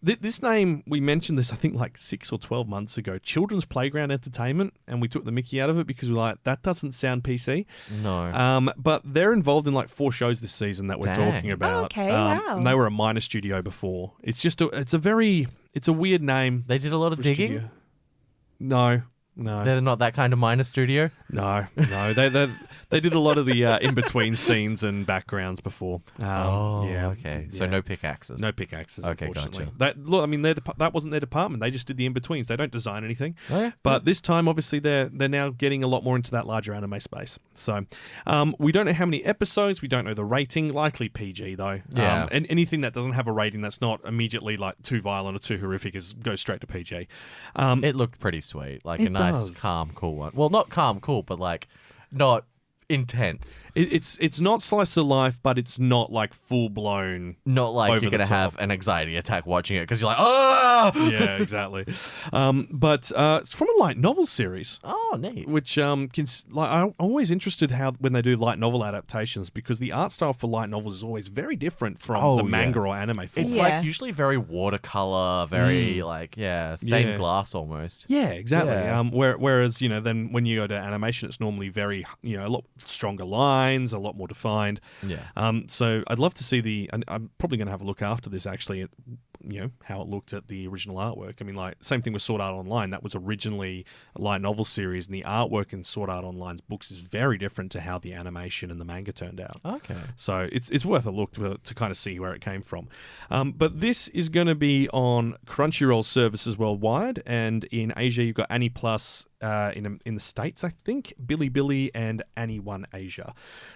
This name, we mentioned this, I think, like 6 or 12 months ago. Children's Playground Entertainment, and we took the mickey out of it because we're like, that doesn't sound PC. No. But they're involved in like 4 shows this season that we're Dang. talking about. Oh, okay, wow. And they were a minor studio before. It's just it's a weird name. They did a lot of for a digging? studio. No. They're not that kind of minor studio? No. They did a lot of the in-between scenes and backgrounds before. Okay. So yeah. no pickaxes. No pickaxes, Okay, unfortunately. gotcha. That wasn't their department. They just did the in-betweens. They don't design anything. Oh, yeah? But this time, obviously, they're now getting a lot more into that larger anime space. So we don't know how many episodes. We don't know the rating. Likely PG, though. Yeah. And anything that doesn't have a rating that's not immediately like too violent or too horrific goes straight to PG. It looked pretty sweet. Like a It nice, does. calm, cool one. Well, not calm, cool, but like not intense. It's not slice of life, but it's not like full-blown... Not like Over you're the going to top. have an anxiety attack watching it because you're like, oh! Yeah, exactly. But it's from a light novel series. Oh, neat. Which I'm always interested how when they do light novel adaptations because the art style for light novels is always very different from the manga or anime form. It's Yeah. like usually very watercolor, very stained glass almost. Yeah, exactly. Yeah. Whereas then when you go to animation, it's normally very a lot stronger lines, a lot more defined. Yeah. So I'd love to see and I'm probably going to have a look after this actually at how it looked at the original artwork. I mean, like same thing with Sword Art Online. That was originally a light novel series, and the artwork in Sword Art Online's books is very different to how the animation and the manga turned out. Okay. So it's worth a look to kind of see where it came from. But this is going to be on Crunchyroll services worldwide, and in Asia you've got Annie Plus. In the States, I think, Bilibili and Annie One Asia.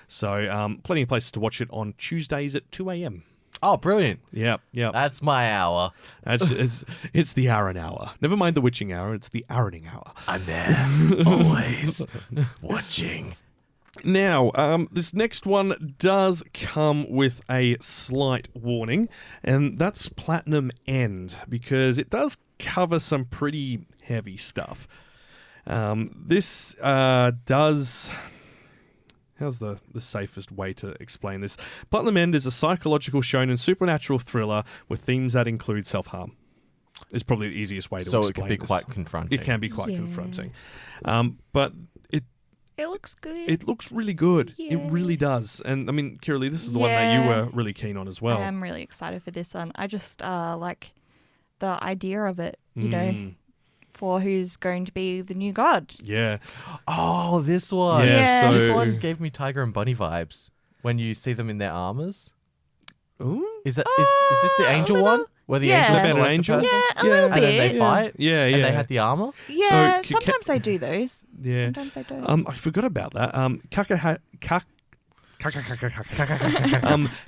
So plenty of places to watch it on Tuesdays at 2 a.m. Oh, brilliant. Yeah. That's my hour. It's the Aaron hour. Never mind the witching hour, it's the Aaroning hour. I'm there. Always. Watching. Now, this next one does come with a slight warning, and that's Platinum End, because it does cover some pretty heavy stuff. This does... How's the safest way to explain this? Platinum End is a psychological shonen supernatural thriller with themes that include self-harm. Is probably the easiest way to explain So it can be this. quite confronting. It can be quite confronting. But it looks good. it looks really good. Yeah. It really does. And I mean, Kiralee, this is the one that you were really keen on as well. I am really excited for this one. I just like the idea of it, you know, for who's going to be the new god. Yeah. Oh, this one. Yeah, Yeah. This so- one gave me Tiger and Bunny vibes when you see them in their armors. Ooh. Is this the a angel little- one? Where the yeah. angel About an select the angel? person? Yeah, a little And then they bit. fight? Yeah, And they yeah. had the armor? Yeah, So, sometimes they do those. Yeah. Sometimes they don't. I forgot about that.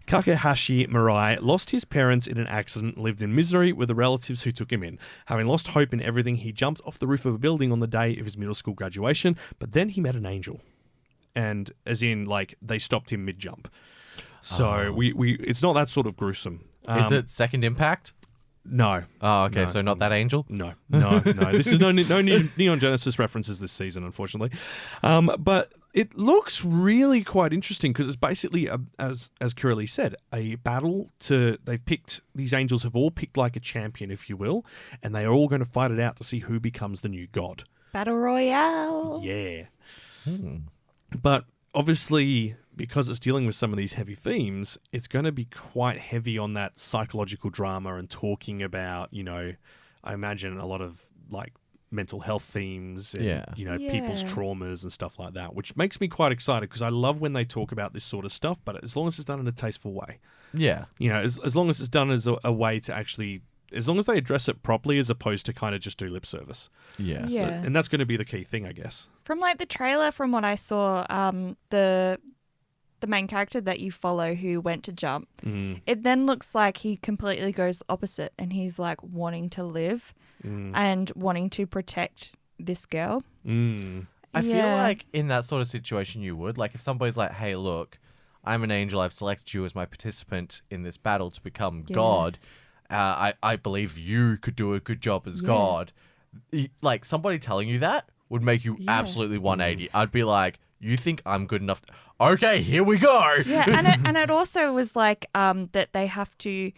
Kakehashi Mirai lost his parents in an accident and lived in misery with the relatives who took him in. Having lost hope in everything, he jumped off the roof of a building on the day of his middle school graduation, but then he met an angel. And as in, like, they stopped him mid-jump. So we it's not that sort of gruesome. Is it Second Impact? No. Oh, okay. No. So not that angel? No. This is no Neon Genesis references this season, unfortunately. But it looks really quite interesting because it's basically, as Kiralee said, a battle these angels have all picked like a champion, if you will, and they are all going to fight it out to see who becomes the new god. Battle Royale. Yeah. But obviously, because it's dealing with some of these heavy themes, it's going to be quite heavy on that psychological drama and talking about, I imagine a lot of like mental health themes and, people's traumas and stuff like that, which makes me quite excited because I love when they talk about this sort of stuff, but as long as it's done in a tasteful way. Yeah. As long as it's done as a way to actually, as long as they address it properly as opposed to kind of just do lip service. Yeah. Yeah. And that's going to be the key thing, I guess. From like the trailer, from what I saw, the main character that you follow who went to jump, it then looks like he completely goes opposite and he's like wanting to live and wanting to protect this girl. I feel like in that sort of situation you would. Like if somebody's like, hey, look, I'm an angel. I've selected you as my participant in this battle to become God. I believe you could do a good job as God. Like somebody telling you that would make you absolutely 180. I'd be like, you think I'm good enough? Okay, here we go. Yeah, and it also was like that they have to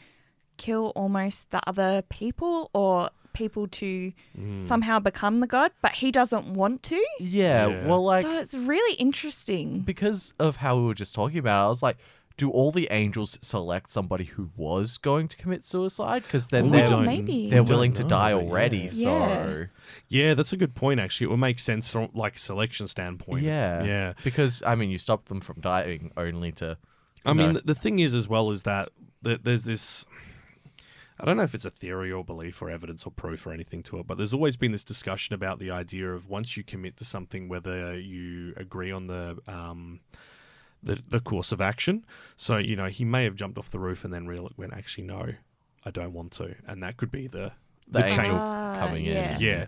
kill almost the other people or people to somehow become the god, but he doesn't want to. Yeah. Well, like, So it's really interesting. because of how we were just talking about it, I was like, do all the angels select somebody who was going to commit suicide? Because then maybe. they're We willing don't to die know, already. So Yeah, that's a good point, actually. It would make sense from like a selection standpoint. Yeah. Because I mean, you stop them from dying only to. I mean, the thing is, as well, is that there's this. I don't know if it's a theory or belief or evidence or proof or anything to it, but there's always been this discussion about the idea of once you commit to something, whether you agree on the course of action. So, you know, he may have jumped off the roof and then went, actually, no, I don't want to. And that could be the angel change. coming in. Yeah.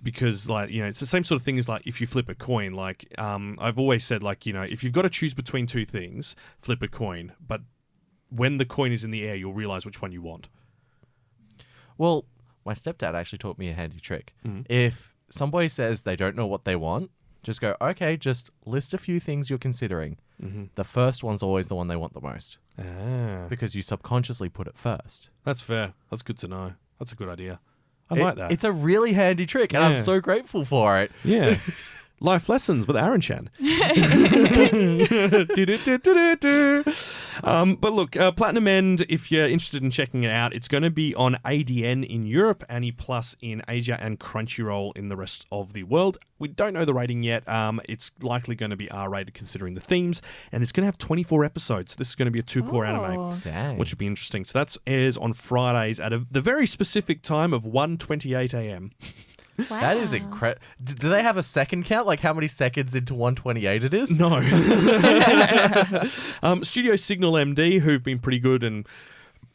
Because, like, you know, it's the same sort of thing as, like, if you flip a coin. Like, I've always said, like, you know, if you've got to choose between two things, flip a coin. But when the coin is in the air, you'll realize which one you want. Well, my stepdad actually taught me a handy trick. Mm-hmm. If somebody says they don't know what they want, just go, okay, just list a few things you're considering. Mm-hmm. The first one's always the one they want the most. Ah. Because you subconsciously put it first. That's fair. That's good to know. That's a good idea. I like that. It's a really handy trick, and I'm Yeah. so grateful for it. Yeah. Life lessons with Aaron-chan. But look, Platinum End, if you're interested in checking it out, it's going to be on ADN in Europe, Annie Plus in Asia, and Crunchyroll in the rest of the world. We don't know the rating yet. It's likely going to be R-rated considering the themes, and it's going to have 24 episodes. This is going to be a 2-core anime, Dang. which will be interesting. So that airs on Fridays at the very specific time of 1:28 a.m. Wow. That is incredible. Do they have a second count? Like how many seconds into 128 it is? No. Studio Signal MD, who've been pretty good and,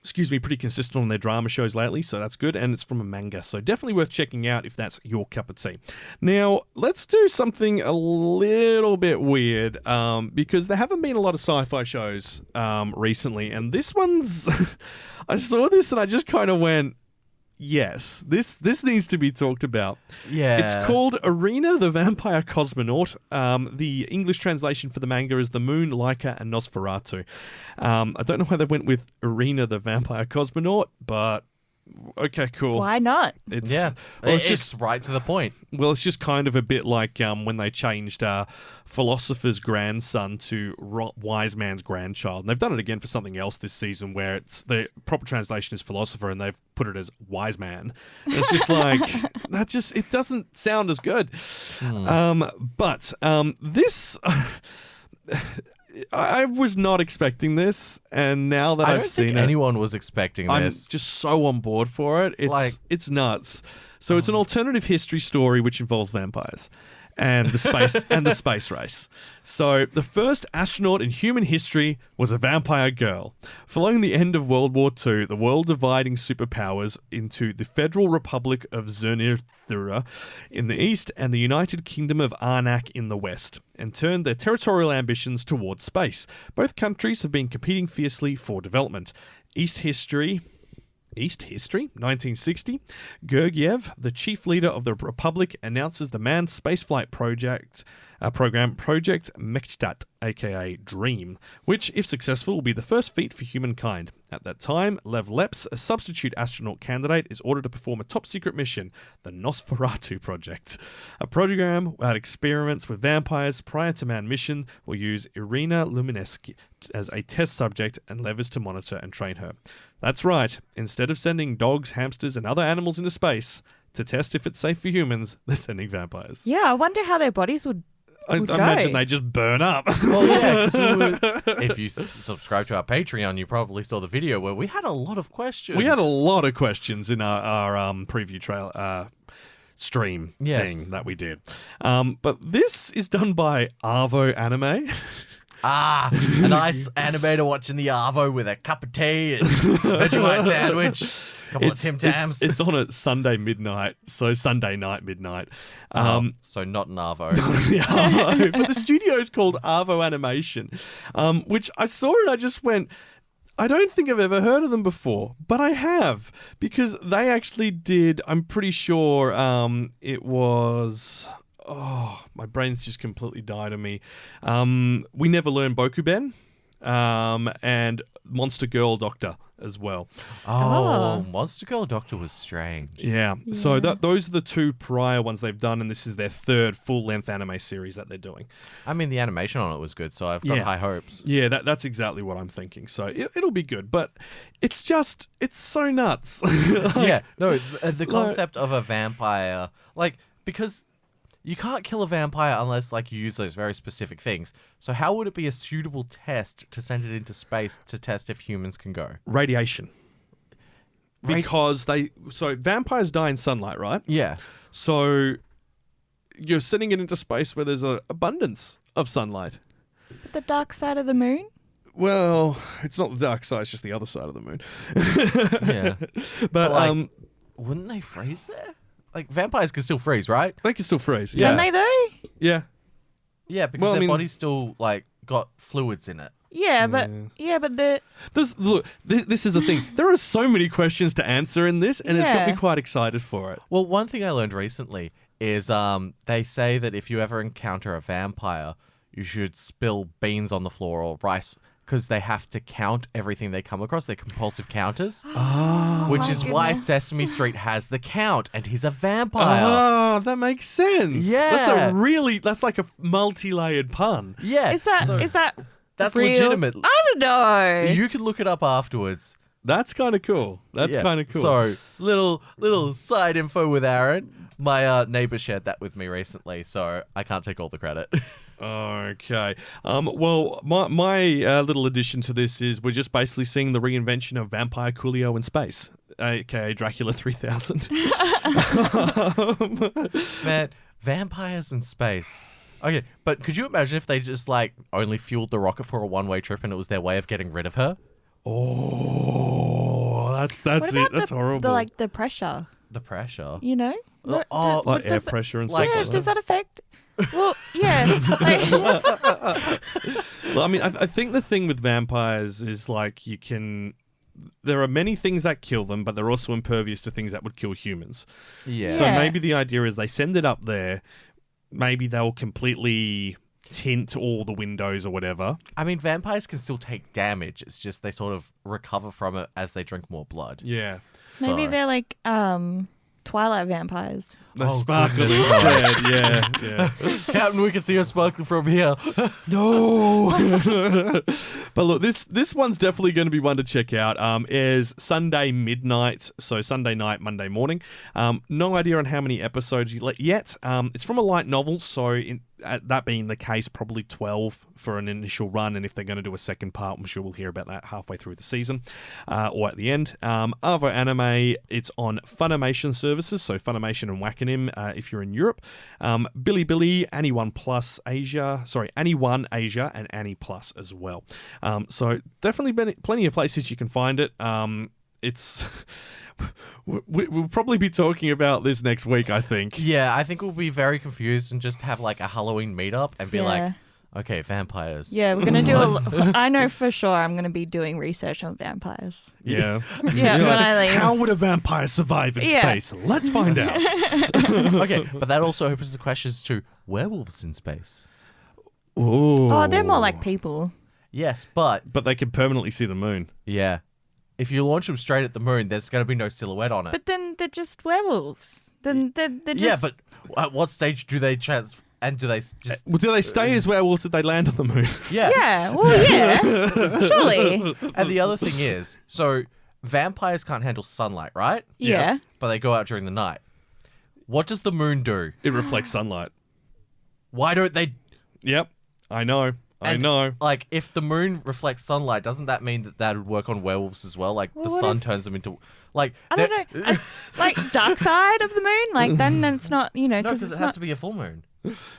pretty consistent on their drama shows lately, so that's good. And it's from a manga, so definitely worth checking out if that's your cup of tea. Now, let's do something a little bit weird, because there haven't been a lot of sci-fi shows recently, and this one's... I saw this and I just kind of went... Yes, this needs to be talked about. Yeah. It's called Arena the Vampire Cosmonaut. The English translation for the manga is The Moon, Laika, and Nosferatu. I don't know why they went with Arena the Vampire Cosmonaut, but okay, cool. Why not? It's, Yeah. well, it's just right to the point. well, it's just kind of a bit like when they changed Philosopher's grandson to Wise Man's grandchild. And they've done it again for something else this season where it's the proper translation is Philosopher and they've put it as Wise Man. And it's just like, it doesn't sound as good. But this... I was not expecting this, and now that I I've don't seen think it, anyone was expecting I'm this. just so on board for it. It's nuts. So it's an alternative history story which involves vampires and the space race. So the first astronaut in human history was a vampire girl. Following the end of World War II, the world dividing superpowers into the Federal Republic of Zernithura in the east and the United Kingdom of Arnak in the west, and turned their territorial ambitions towards space. Both countries have been competing fiercely for development. East History, 1960, Gergiev, the chief leader of the Republic, announces the manned spaceflight program Project Mechtat, aka Dream, which, if successful, will be the first feat for humankind. At that time, Lev Leps, a substitute astronaut candidate, is ordered to perform a top-secret mission, the Nosferatu Project. A program that experiments with vampires prior to manned mission will use Irina Luminescu as a test subject, and Lev is to monitor and train her. That's right, instead of sending dogs, hamsters, and other animals into space to test if it's safe for humans, they're sending vampires. Yeah, I wonder how their bodies would I go. imagine they just burn up. Well, yeah, because if you subscribe to our Patreon, you probably saw the video where we had a lot of questions. We had a lot of questions in our preview trail stream thing that we did. But this is done by Arvo Anime. Ah, a nice animator watching the Arvo with a cup of tea and Vegemite sandwich, a couple of Tim Tams. It's on at Sunday midnight, so Sunday night midnight. So not an Arvo. Yeah, but the studio is called Arvo Animation, which I saw and I just went, I don't think I've ever heard of them before, but I have, because they actually did, I'm pretty sure it was... Oh, my brain's just completely died on me. We Never Learn Bokuben. and Monster Girl Doctor as well. Oh, Monster Girl Doctor was strange. Yeah. So those are the 2 prior ones they've done, and this is their 3rd full-length anime series that they're doing. I mean, the animation on it was good, so I've got high hopes. Yeah, that's exactly what I'm thinking. So it'll be good, but it's so nuts. Yeah, no, the concept of a vampire, because you can't kill a vampire unless, you use those very specific things. So how would it be a suitable test to send it into space to test if humans can go? Radiation. Because vampires die in sunlight, right? Yeah. So you're sending it into space where there's an abundance of sunlight. But the dark side of the moon? Well, it's not the dark side, it's just the other side of the moon. Yeah. But wouldn't they freeze there? Vampires can still freeze, right? they can still freeze. Can they though? Yeah. Yeah, because their body's still, got fluids in it. Yeah, but the This is the thing. There are so many questions to answer in this, and it's got me quite excited for it. Well, one thing I learned recently is they say that if you ever encounter a vampire, you should spill beans on the floor or rice because they have to count everything they come across. They're compulsive counters. Which is why Sesame Street has the count, and he's a vampire. Oh, that makes sense. Yeah. That's like a multi-layered pun. Yeah. is that That's real? legitimate. I don't know. You can look it up afterwards. That's kind of cool. That's Yeah. kind of cool. So, little side info with Aaron. My neighbor shared that with me recently, so I can't take all the credit. Okay. Well, my little addition to this is we're just basically seeing the reinvention of Vampire Coolio in space, aka Dracula 3000. Man, vampires in space. Okay, but could you imagine if they just only fueled the rocket for a one-way trip and it was their way of getting rid of her? Oh, that's What it. about That's horrible. the pressure, The pressure. you know? Oh, like air does pressure and like- stuff. Yeah, like does that. that affect? Well, yeah. Well, I mean, I think the thing with vampires is you can. There are many things that kill them, but they're also impervious to things that would kill humans. Yeah. So Yeah. maybe the idea is they send it up there. Maybe they'll completely tint all the windows or whatever. I mean, vampires can still take damage. It's just they sort of recover from it as they drink more blood. Yeah. Maybe So- they're Twilight vampires. The Oh, sparkle goodness. instead. Yeah. Captain, we can see her sparkling from here. No. But look, this one's definitely going to be one to check out. Airs Sunday midnight, so Sunday night, Monday morning. No idea on how many episodes yet. It's from a light novel, so that being the case, probably 12 for an initial run, and if they're going to do a second part, I'm sure we'll hear about that halfway through the season or at the end. Other anime, it's on Funimation services, so Funimation and Wakanim if you're in Europe. Bilibili, Ani1 Asia, and Ani Plus as well. So definitely plenty of places you can find it. It's... We'll probably be talking about this next week, I think. Yeah, I think we'll be very confused and just have a Halloween meetup and be Yeah. okay, vampires. Yeah, we're gonna do I know for sure I'm gonna be doing research on vampires. Yeah. Yeah, when I leave. How would a vampire survive in Yeah. space? Let's find out. Okay, but that also opens the questions to werewolves in space. Ooh. Oh, they're more like people. Yes, but But they can permanently see the moon. yeah, if you launch them straight at the moon, there's going to be no silhouette on it. But then they're just werewolves. Then they're just... Yeah, but at what stage do they and do they just... Well, do they stay as werewolves if they land on the moon? Yeah. Yeah, well, yeah. Surely. And the other thing is, so vampires can't handle sunlight, right? Yeah. But they go out during the night. What does the moon do? It reflects sunlight. Why don't they... Yep. I know. I And, know. if the moon reflects sunlight, doesn't that mean that would work on werewolves as well? Well, The what sun if- turns them into... I don't know. Dark side of the moon? Then it's not, No, because because it's it has not... to be a full moon.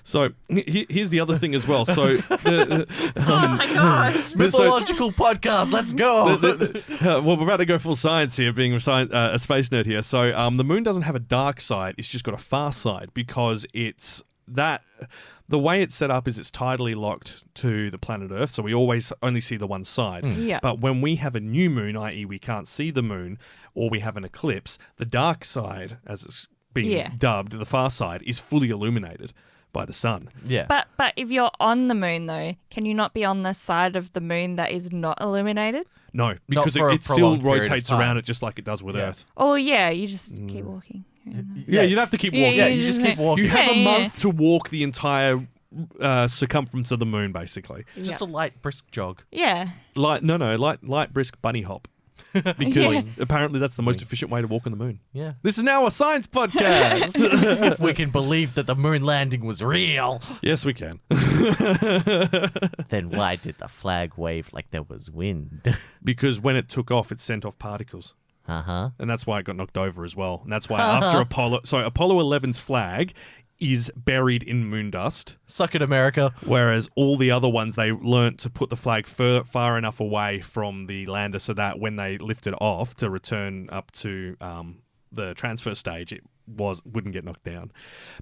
So here's the other thing as well. So Oh my gosh. Mythological podcast, let's go! well, we're about to go full science here, being a space nerd here. So the moon doesn't have a dark side; it's just got a far side because it's that. The way it's set up is it's tidally locked to the planet Earth, so we always only see the one side. Yeah. But when we have a new moon, i.e. we can't see the moon, or we have an eclipse, the dark side, as it's being Yeah. dubbed, the far side, is fully illuminated by the sun. Yeah. But if you're on the moon, though, can you not be on the side of the moon that is not illuminated? No, because for a it still prolonged period of rotates time. around it just like it does with Yeah. Earth. Oh, yeah, you just keep walking. Yeah, you'd have to keep walking. Yeah, you just keep walking. You have a Yeah. month to walk the entire circumference of the moon, basically. Just a light, brisk jog. Yeah. Light, brisk bunny hop. Because apparently that's the most efficient way to walk on the moon. Yeah. This is now a science podcast. If we can believe that the moon landing was real, Yes, we can. then why did the flag wave like there was wind? Because when it took off, it sent off particles. Uh-huh. And that's why it got knocked over as well. And that's why after Apollo 11's flag is buried in moon dust, Suck it, America. whereas all the other ones, they learnt to put the flag far enough away from the lander so that when they lifted off to return up to the transfer stage, it wouldn't get knocked down.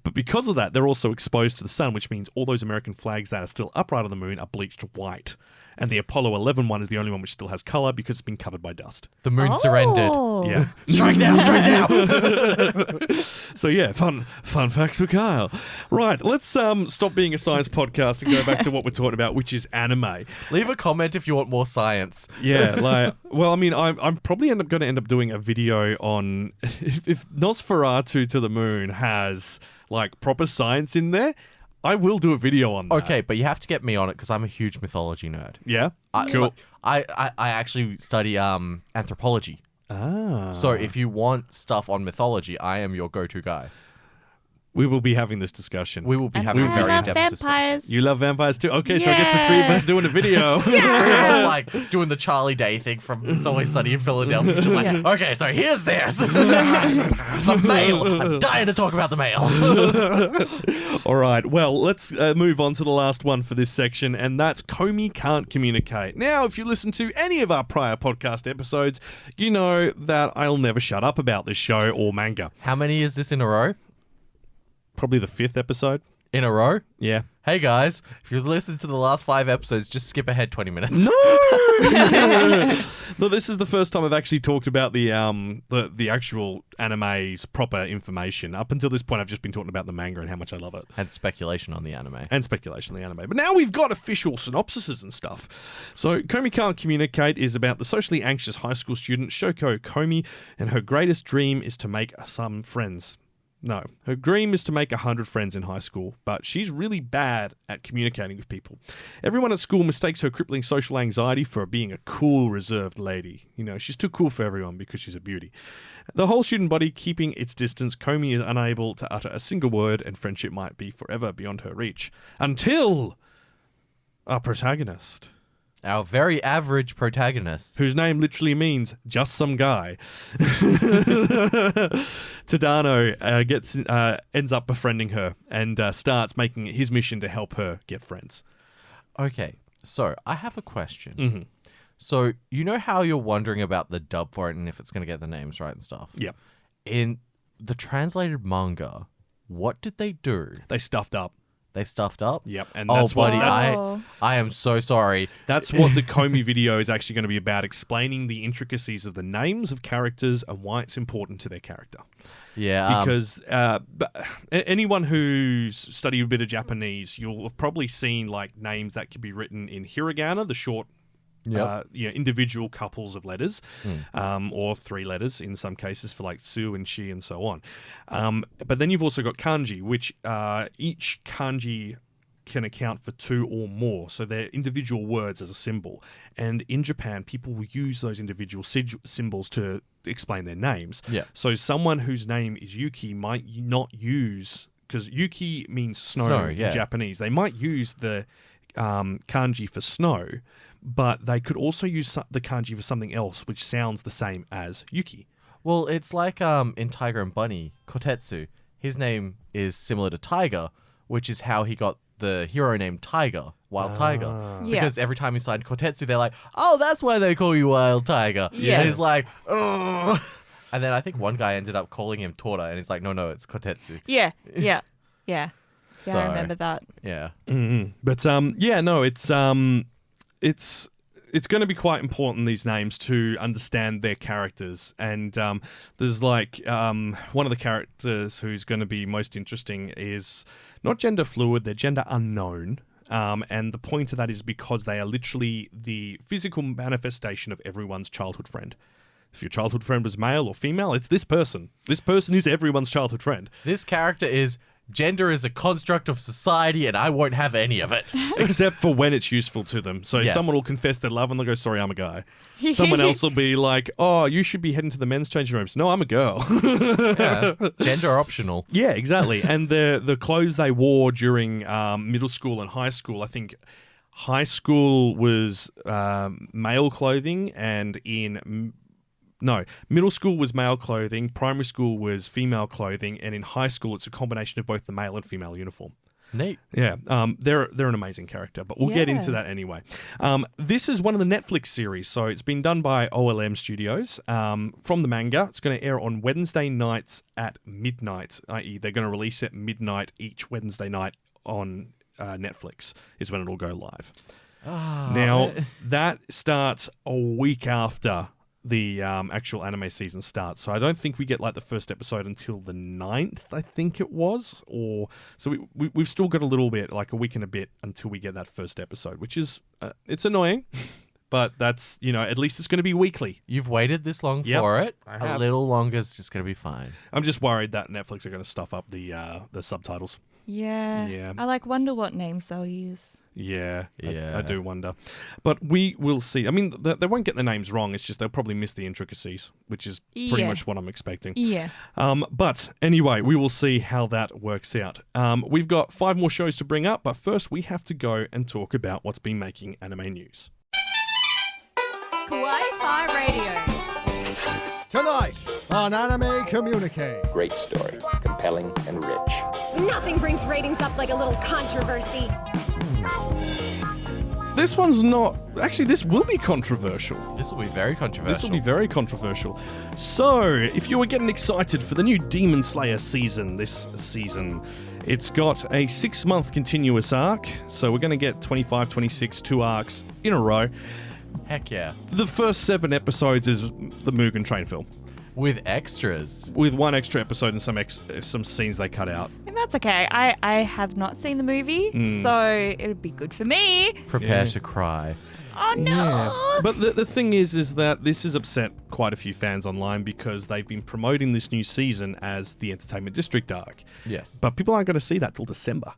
But because of that, they're also exposed to the sun, which means all those American flags that are still upright on the moon are bleached white. And the Apollo 11 one is the only one which still has color because it's been covered by dust. The moon surrendered. Yeah. Strike now, strike now. So yeah, fun facts for Kyle. Right, let's stop being a science podcast and go back to what we're talking about, which is anime. Leave a comment if you want more science. Yeah, well, I mean, I'm probably going to end up doing a video on if Nosferatu to the Moon has like proper science in there. I will do a video on that. Okay, but you have to get me on it because I'm a huge mythology nerd. Yeah. Cool. I actually study anthropology. Ah. So if you want stuff on mythology, I am your go-to guy. We will be having this discussion. We will be having a I very love in-depth discussion. vampires. You love vampires too? Okay, so I guess the three of us are doing a video. Three of us like doing the Charlie Day thing from It's Always Sunny in Philadelphia. Just like, okay, so here's this. The mail. I'm dying to talk about the mail. All right, well, let's move on to the last one for this section, and that's Comey Can't Communicate. Now, if you listen to any of our prior podcast episodes, you know that I'll never shut up about this show or manga. How many is this in a row? Probably the 5th episode. In a row? Yeah. Hey guys, if you've listened to the last 5 episodes, just skip ahead 20 minutes. No, this is the first time I've actually talked about the actual anime's proper information. Up until this point, I've just been talking about the manga and how much I love it. And speculation on the anime. And speculation on the anime. But now we've got official synopsises and stuff. So, Comey Can't Communicate is about the socially anxious high school student Shoko Comey, and her greatest dream is to make some friends. No, her dream is to make 100 friends in high school, but she's really bad at communicating with people. Everyone at school mistakes her crippling social anxiety for being a cool, reserved lady. You know, she's too cool for everyone because she's a beauty. The whole student body keeping its distance, Comey is unable to utter a single word, and friendship might be forever beyond her reach. Until our protagonist, Our very average protagonist. whose name literally means just some guy, Tadano ends up befriending her and starts making it his mission to help her get friends. Okay, so I have a question. Mm-hmm. So, you know how you're wondering about the dub for it and if it's going to get the names right and stuff? Yep. In the translated manga, what did they do? They stuffed up. They stuffed up? Yep. And Oh, that's what buddy, that's- I am so sorry. that's what the Comey video is actually going to be about, explaining the intricacies of the names of characters and why it's important to their character. Yeah. Because anyone who's studied a bit of Japanese, you'll have probably seen like names that can be written in hiragana, the short individual couples of letters, or 3 letters in some cases for like su and shi and so on. But then you've also got kanji, which each kanji can account for 2 or more. So they're individual words as a symbol. And in Japan, people will use those individual symbols to explain their names. Yeah. So someone whose name is Yuki might not use, because Yuki means snow yeah. in Japanese. They might use the kanji for snow, but they could also use the kanji for something else which sounds the same as Yuki. Well, it's like in Tiger and Bunny, Kotetsu. His name is similar to Tiger, which is how he got the hero name Tiger, Wild Tiger. Yeah. Because every time he signed Kotetsu, they're like, oh, that's why they call you Wild Tiger. Yeah. And he's like, oh. And then I think one guy ended up calling him Tora, and he's like, no, it's Kotetsu. Yeah. Yeah, So- I remember that. Yeah. Mm-hmm. But it's it's going to be quite important, these names, to understand their characters. And there's like one of the characters who's going to be most interesting is not gender fluid, they're gender unknown. And the point of that is because they are literally the physical manifestation of everyone's childhood friend. If your childhood friend was male or female, it's this person. This person is everyone's childhood friend. This character is gender is a construct of society and I won't have any of it. Except for when it's useful to them. So Yes. someone will confess their love and they'll go, sorry, I'm a guy. Someone else will be like, oh, you should be heading to the men's changing rooms. No, I'm a girl. Yeah. Gender optional. Yeah, exactly. And the clothes they wore during middle school and high school, I think high school was male clothing and middle school was male clothing, primary school was female clothing, and in high school it's a combination of both the male and female uniform. Neat. Yeah, they're an amazing character, but we'll get into that anyway. This is one of the Netflix series, so it's been done by OLM Studios. From the manga, it's going to air on Wednesday nights at midnight, i.e. they're going to release it midnight each Wednesday night on Netflix is when it'll go live. Now, that starts a week after the actual anime season starts. So I don't think we get like the first episode until the 9th, I think it was. Or so we've still got a little bit, like a week and a bit until we get that first episode, which is, it's annoying, but that's, at least it's going to be weekly. You've waited this long Yep, for it. I A have. little longer is just going to be fine. I'm just worried that Netflix are going to stuff up the subtitles. Yeah. Yeah. I wonder what names they'll use. Yeah, Yeah. I do wonder. But we will see. I mean, they won't get the names wrong. It's just they'll probably miss the intricacies, which is pretty Yeah. much what I'm expecting. Yeah. But anyway, we will see how that works out. We've got 5 more shows to bring up, but first we have to go and talk about what's been making anime news. Kawaii-Fi Radio. Tonight on Anime Communique. Great story, compelling and rich. Nothing brings ratings up like a little controversy. This one's not... Actually, this will be controversial. This will be very controversial. This will be very controversial. So, if you were getting excited for the new Demon Slayer season this season, it's got a 6-month continuous arc. So we're going to get 25, 26, 2 arcs in a row. Heck yeah. The first 7 episodes is the Mugen Train film, With extras. with 1 extra episode and some scenes they cut out. And that's okay. I have not seen the movie, so it would be good for me. Prepare Yeah. to cry. Oh, no. But the thing is that this has upset quite a few fans online because they've been promoting this new season as the Entertainment District arc. Yes. But people aren't going to see that till December.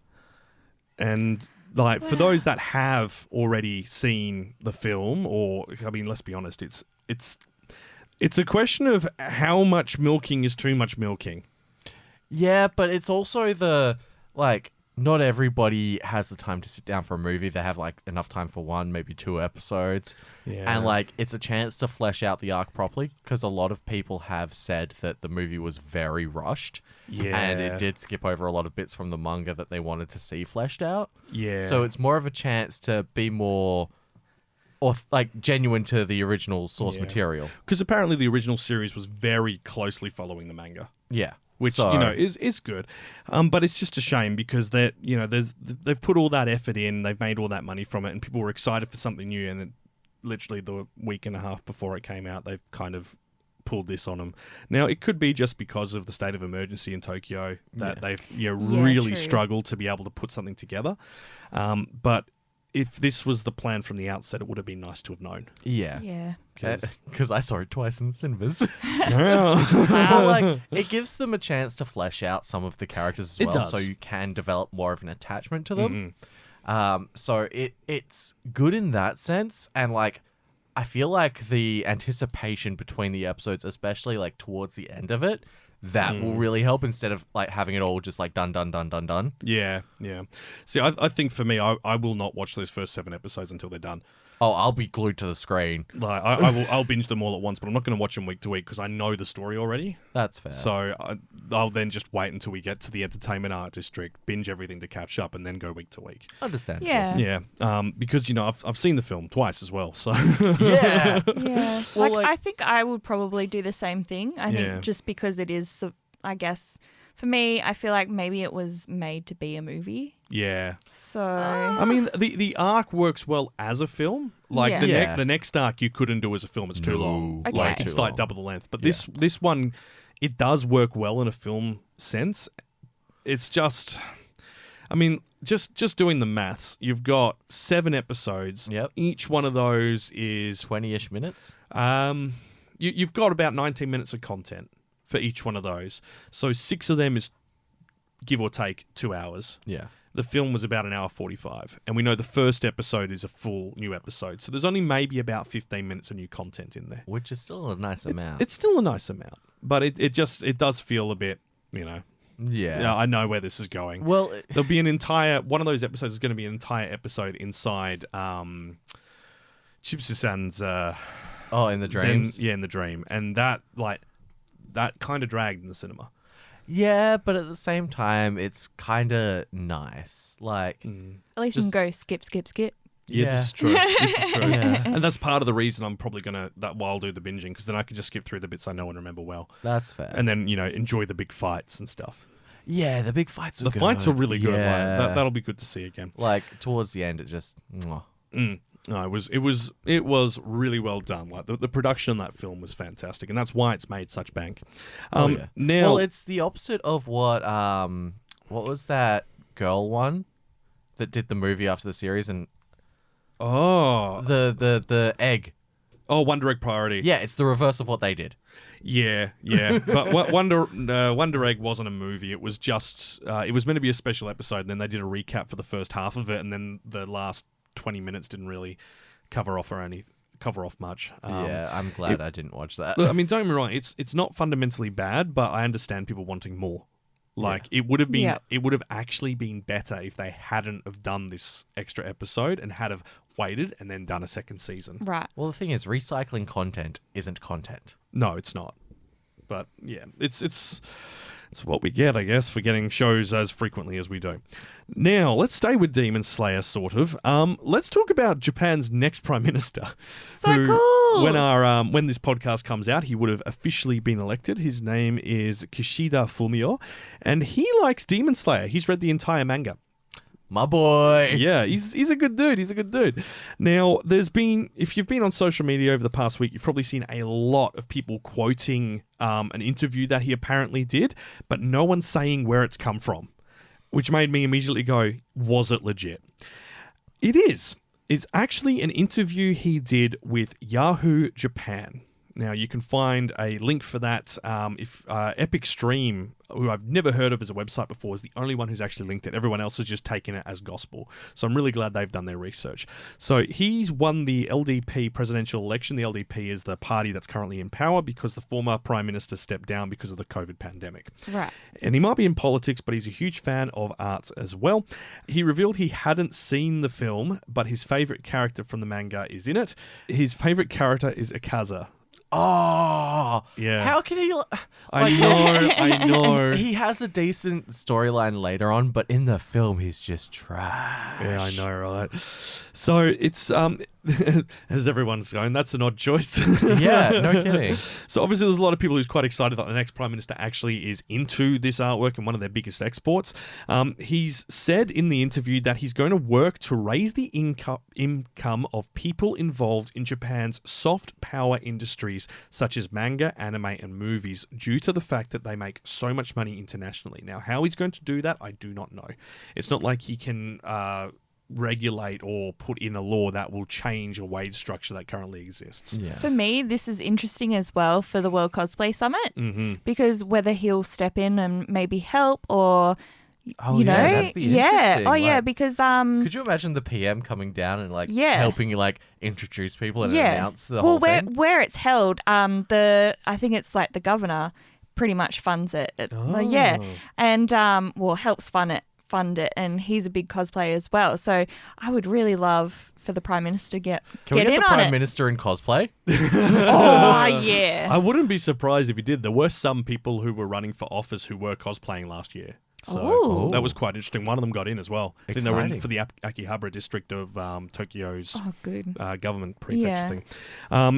And like for those that have already seen the film, or I mean, let's be honest, it's a question of how much milking is too much milking. Yeah, but it's also not everybody has the time to sit down for a movie. They have enough time for 1, maybe 2 episodes. Yeah. And it's a chance to flesh out the arc properly because a lot of people have said that the movie was very rushed. Yeah. And it did skip over a lot of bits from the manga that they wanted to see fleshed out. Yeah. So it's more of a chance to be more genuine to the original source material. Because apparently the original series was very closely following the manga. Yeah. Which So- is good, but it's just a shame because they've put all that effort in, they've made all that money from it, and people were excited for something new. And then, literally the week and a half before it came out, they've kind of pulled this on them. Now it could be just because of the state of emergency in Tokyo that they've really true. struggled to be able to put something together. But if this was the plan from the outset, it would have been nice to have known. Yeah. Yeah. Because I saw it twice in the cinemas. Yeah. It gives them a chance to flesh out some of the characters as It well, does. so you can develop more of an attachment to them. So it's good in that sense, and I feel like the anticipation between the episodes, especially towards the end of it, that will really help instead of having it all just done. Yeah. See, I think for me, I will not watch those first 7 episodes until they're done. Oh, I'll be glued to the screen. I'll binge them all at once, but I'm not going to watch them week to week because I know the story already. That's fair. So I'll then just wait until we get to the Entertainment Art District, binge everything to catch up, and then go week to week. Understandable. Yeah. Yeah, because I've seen the film twice as well. So Yeah. Yeah. Well, I think I would probably do the same thing. I Yeah. think just because it is, I guess, For me, I feel like maybe it was made to be a movie. Yeah. So I mean, the arc works well as a film. Like Yeah. the next arc you couldn't do as a film. It's too long. Okay. Like Too it's like double the length. But this one, it does work well in a film sense. It's just, I mean, just doing the maths. You've got 7 episodes. Yep. Each one of those is 20-ish minutes. You've got about 19 minutes of content for each one of those. So 6 of them is give or take 2 hours. Yeah. The film was about 1:45, and we know the first episode is a full new episode. So there's only maybe about 15 minutes of new content in there. Which is still a nice amount. It's still a nice amount, but it does feel a bit, Yeah. I know where this is going. Well, there'll be one of those episodes is going to be an entire episode inside Chipsu-san's in the dreams. in the dream, and that kind of dragged in the cinema. Yeah, but at the same time, it's kind of nice. Like, at least you can go skip. Yeah, this is true. This is true. Yeah. And that's part of the reason I'm probably going to, while I'll do the binging, because then I can just skip through the bits I know and remember well. That's fair. And then, enjoy the big fights and stuff. Yeah, the big fights are good. The fights are really good. Yeah. Like, that'll be good to see again. Like, towards the end, it just... mwah. No, it was really well done. Like the production on that film was fantastic, and that's why it's made such bank. Yeah. Now, Well, it's the opposite of what was that girl one that did the movie after the series and the egg. Oh, Wonder Egg Priority. Yeah, it's the reverse of what they did. Yeah. But Wonder Egg wasn't a movie. It was just it was meant to be a special episode, and then they did a recap for the first half of it, and then the last 20 minutes didn't really cover off much. Yeah, I'm glad I didn't watch that. Look, I mean, don't get me wrong. It's not fundamentally bad, but I understand people wanting more. Like it would have been, it would have actually been better if they hadn't have done this extra episode and had have waited and then done a second season. Right. Well, the thing is, recycling content isn't content. No, it's not. But yeah, it's what we get, I guess, for getting shows as frequently as we do. Now, let's stay with Demon Slayer, sort of. Let's talk about Japan's next Prime Minister. So cool! When this podcast comes out, he would have officially been elected. His name is Kishida Fumio, and he likes Demon Slayer. He's read the entire manga. My boy. Yeah, he's a good dude. He's a good dude. Now, if you've been on social media over the past week, you've probably seen a lot of people quoting an interview that he apparently did, but no one's saying where it's come from, which made me immediately go, was it legit? It is. It's actually an interview he did with Yahoo Japan. Now, you can find a link for that if Epic Stream, who I've never heard of as a website before, is the only one who's actually linked it. Everyone else has just taken it as gospel. So I'm really glad they've done their research. So he's won the LDP presidential election. The LDP is the party that's currently in power because the former prime minister stepped down because of the COVID pandemic. Right. And he might be in politics, but he's a huge fan of arts as well. He revealed he hadn't seen the film, but his favorite character from the manga is in it. His favorite character is Akaza. Oh, yeah. How can he? I know. He has a decent storyline later on, but in the film, he's just trash. Yeah, I know, right? So it's as everyone's going, that's an odd choice. Yeah, no kidding. So obviously, there's a lot of people who's quite excited that the next prime minister actually is into this artwork and one of their biggest exports. He's said in the interview that he's going to work to raise the income of people involved in Japan's soft power industries, such as manga, anime, and movies, due to the fact that they make so much money internationally. Now, how he's going to do that, I do not know. It's not like he can regulate or put in a law that will change a wage structure that currently exists. Yeah. For me, this is interesting as well for the World Cosplay Summit because whether he'll step in and maybe help or... that'd be interesting. Because could you imagine the PM coming down and helping you introduce people and announce the whole thing? Where it's held, I think it's like the governor pretty much funds it. And helps fund it, and he's a big cosplayer as well. So I would really love for the Prime Minister Can we get in the on Prime it. Minister in cosplay? Oh yeah. I wouldn't be surprised if he did. There were some people who were running for office who were cosplaying last year. So Ooh. that was quite interesting. One of them got in as well. I think they were in Exciting. for the Akihabara district of Tokyo's good. government prefecture Yeah. thing.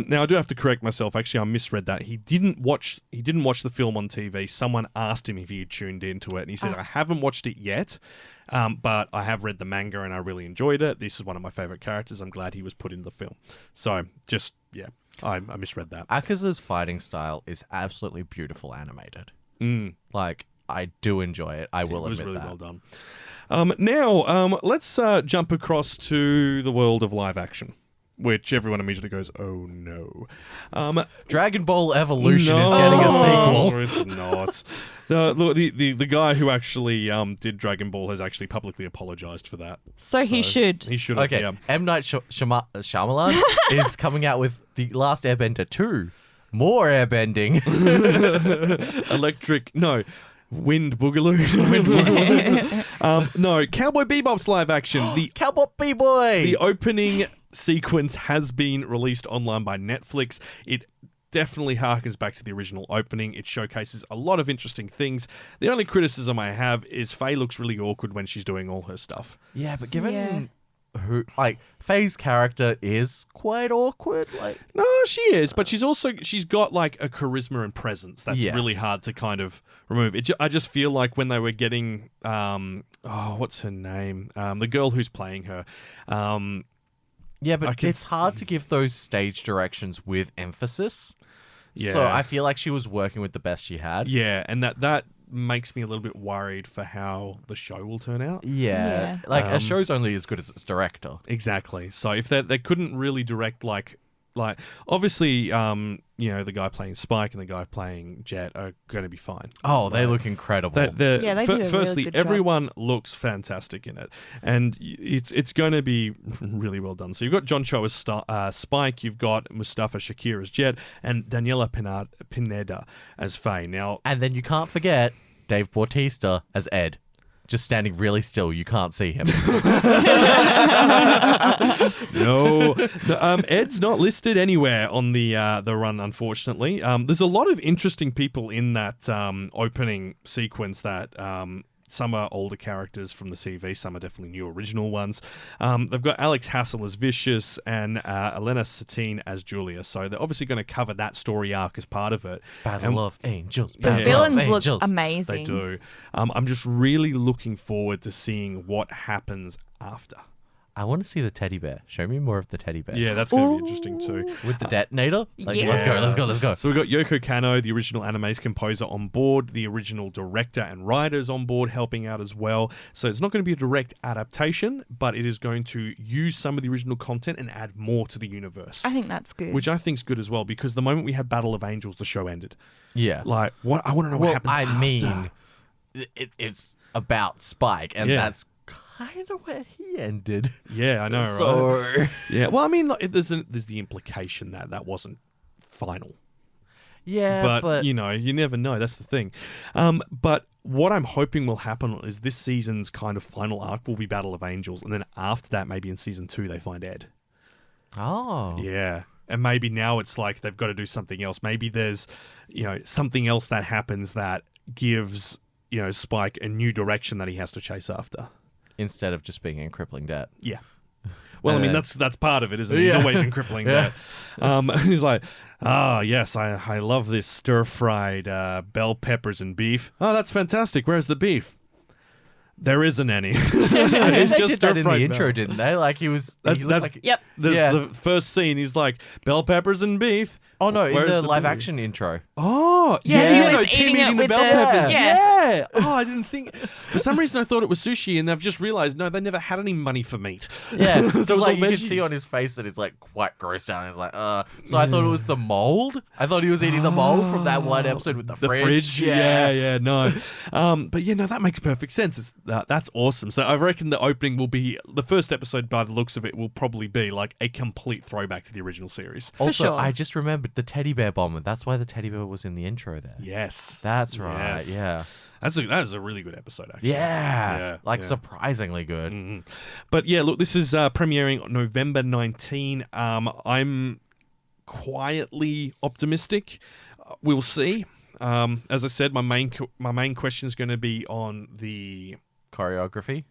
Now I do have to correct myself. Actually, I misread that. He didn't watch the film on TV. Someone asked him if he had tuned into it, and he said, "I haven't watched it yet, but I have read the manga and I really enjoyed it. This is one of my favorite characters. I'm glad he was put into the film." So just I misread that. Akaza's fighting style is absolutely beautiful animated. Like, I do enjoy it. I will It was admit really that. well done. Now, let's jump across to the world of live action, which everyone immediately goes, "Oh no!" Dragon Ball Evolution is getting a sequel. No, it's not. The guy who actually did Dragon Ball has actually publicly apologized for that. So he should. He should have. Okay, Yeah. M. Night Shyamalan is coming out with The Last Airbender 2. More airbending. Wind Boogaloo. No, Cowboy Bebop's live action. The Cowboy B-Boy! The opening sequence has been released online by Netflix. It definitely harkens back to the original opening. It showcases a lot of interesting things. The only criticism I have is Faye looks really awkward when she's doing all her stuff. Yeah, but given who, like, Faye's character is quite awkward. Like, No, she is, but she's got like a charisma and presence that's Yes. really hard to kind of remove. I just feel like when they were getting what's her name? The girl who's playing her. yeah, but it's hard to give those stage directions with emphasis. Yeah. So I feel like she was working with the best she had. Yeah, and that makes me a little bit worried for how the show will turn out. Yeah. Like, a show's only as good as its director. Exactly. So if they couldn't really direct like obviously the guy playing Spike and the guy playing Jet are going to be fine. Oh, they look incredible. Yeah, they did a really firstly, good job. everyone looks fantastic in it, and it's going to be really well done. So you've got John Cho as Spike, you've got Mustafa Shakir as Jet, and Daniela Pineda as Faye. Now, And then you can't forget Dave Bautista as Ed. Just standing really still. You can't see him. no, Ed's not listed anywhere on the run, unfortunately. There's a lot of interesting people in that opening sequence that some are older characters from the CV, some are definitely new original ones. They've got Alex Hassel as Vicious and Elena Satine as Julia, so they're obviously going to cover that story arc as part of it. Battle of Angels. The Battle of villains Angels. look amazing. They do. I'm just really looking forward to seeing what happens after. I want to see the teddy bear. Show me more of the teddy bear. Yeah, that's going to be interesting too. With the detonator? Like, Yeah. let's go. So we've got Yoko Kanno, the original anime's composer, on board, the original director and writers on board helping out as well. So it's not going to be a direct adaptation, but it is going to use some of the original content and add more to the universe. I think that's good. Which I think is good as well, because the moment we had Battle of Angels, the show ended. Yeah. Like, what? I want to know what happens after. mean, it's about Spike, and Yeah. that's kind of where he ended. Yeah, I know, right? So, Yeah, well, I mean, like, there's the implication that wasn't final. yeah, But, you know, you never know. That's the thing. But what I'm hoping will happen is this season's kind of final arc will be Battle of Angels. And then after that, maybe in season 2, they find Ed. oh, Yeah. And maybe now it's like they've got to do something else. Maybe there's, something else that happens that gives, Spike a new direction that he has to chase after. instead of just being in crippling debt. Yeah. Well, I mean, that's part of it, isn't it? He's always in crippling debt. He's like, yes, I love this stir-fried bell peppers and beef. Oh, that's fantastic. Where's the beef? There isn't any. It's They just did that in the stir-fried intro, bell. didn't they? Like, he looked like... Yep. The first scene, he's like, bell peppers and beef. Oh, no, in Where's the the live beef? action intro. Oh, Yeah, he was it's him eating it eating the with bell the- peppers. Yeah. Oh, I didn't think. For some reason, I thought it was sushi, and they've just realized, no, they never had any money for meat. Yeah, So so it's like all you could see veggies. on his face that he's like quite grossed out. He's like, So I thought it was the mold. I thought he was eating the mold from that one episode with the fridge. Yeah, no. But that makes perfect sense. That's awesome. So I reckon the opening will be the first episode. By the looks of it, will probably be like a complete throwback to the original series. Also, sure. I just remembered the teddy bear bomber. That's why the teddy bear was in the intro there. Yes, That's right. Yes. Yeah. that is a really good episode, actually. Yeah. Like yeah. surprisingly good. Mm-hmm. But yeah, look, this is premiering November 19. I'm quietly optimistic. We'll see. As I said, my main question is going to be on the Choreography.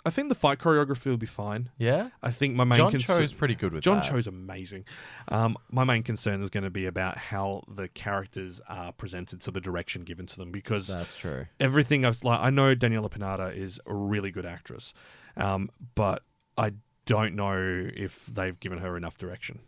I think the fight choreography will be fine. Yeah? I think my main John Cho's pretty good with John that. Cho's amazing. My main concern is going to be about how the characters are presented, so the direction given to them, because That's true. everything I know Daniela Pinata is a really good actress, but I don't know if they've given her enough direction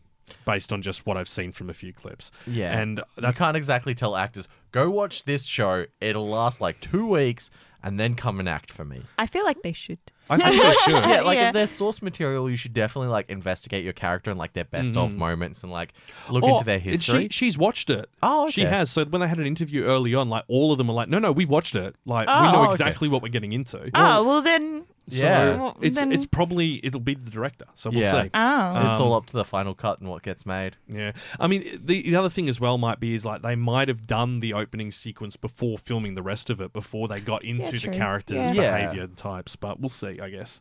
based on just what I've seen from a few clips. Yeah. And You can't exactly tell actors, go watch this show, it'll last like 2 weeks, and then come and act for me. I feel like they should. I think they should. Yeah, like Yeah. if there's source material, you should definitely like investigate your character and like their best of moments and like look Oh, into their history. She's watched it. Oh, She okay. has. So when they had an interview early on, like all of them were like, no, we've watched it. Like we Oh, know okay. exactly what we're getting into. Oh, well then. Yeah. Well, It's then- it'll be the director. So we'll Yeah. see. Oh. It's all up to the final cut and what gets made. Yeah. I mean, the other thing as well might be is like they might have done the opening sequence before filming the rest of it, before they got into the true. characters' Yeah. Yeah. behavior and types. But we'll see, I guess.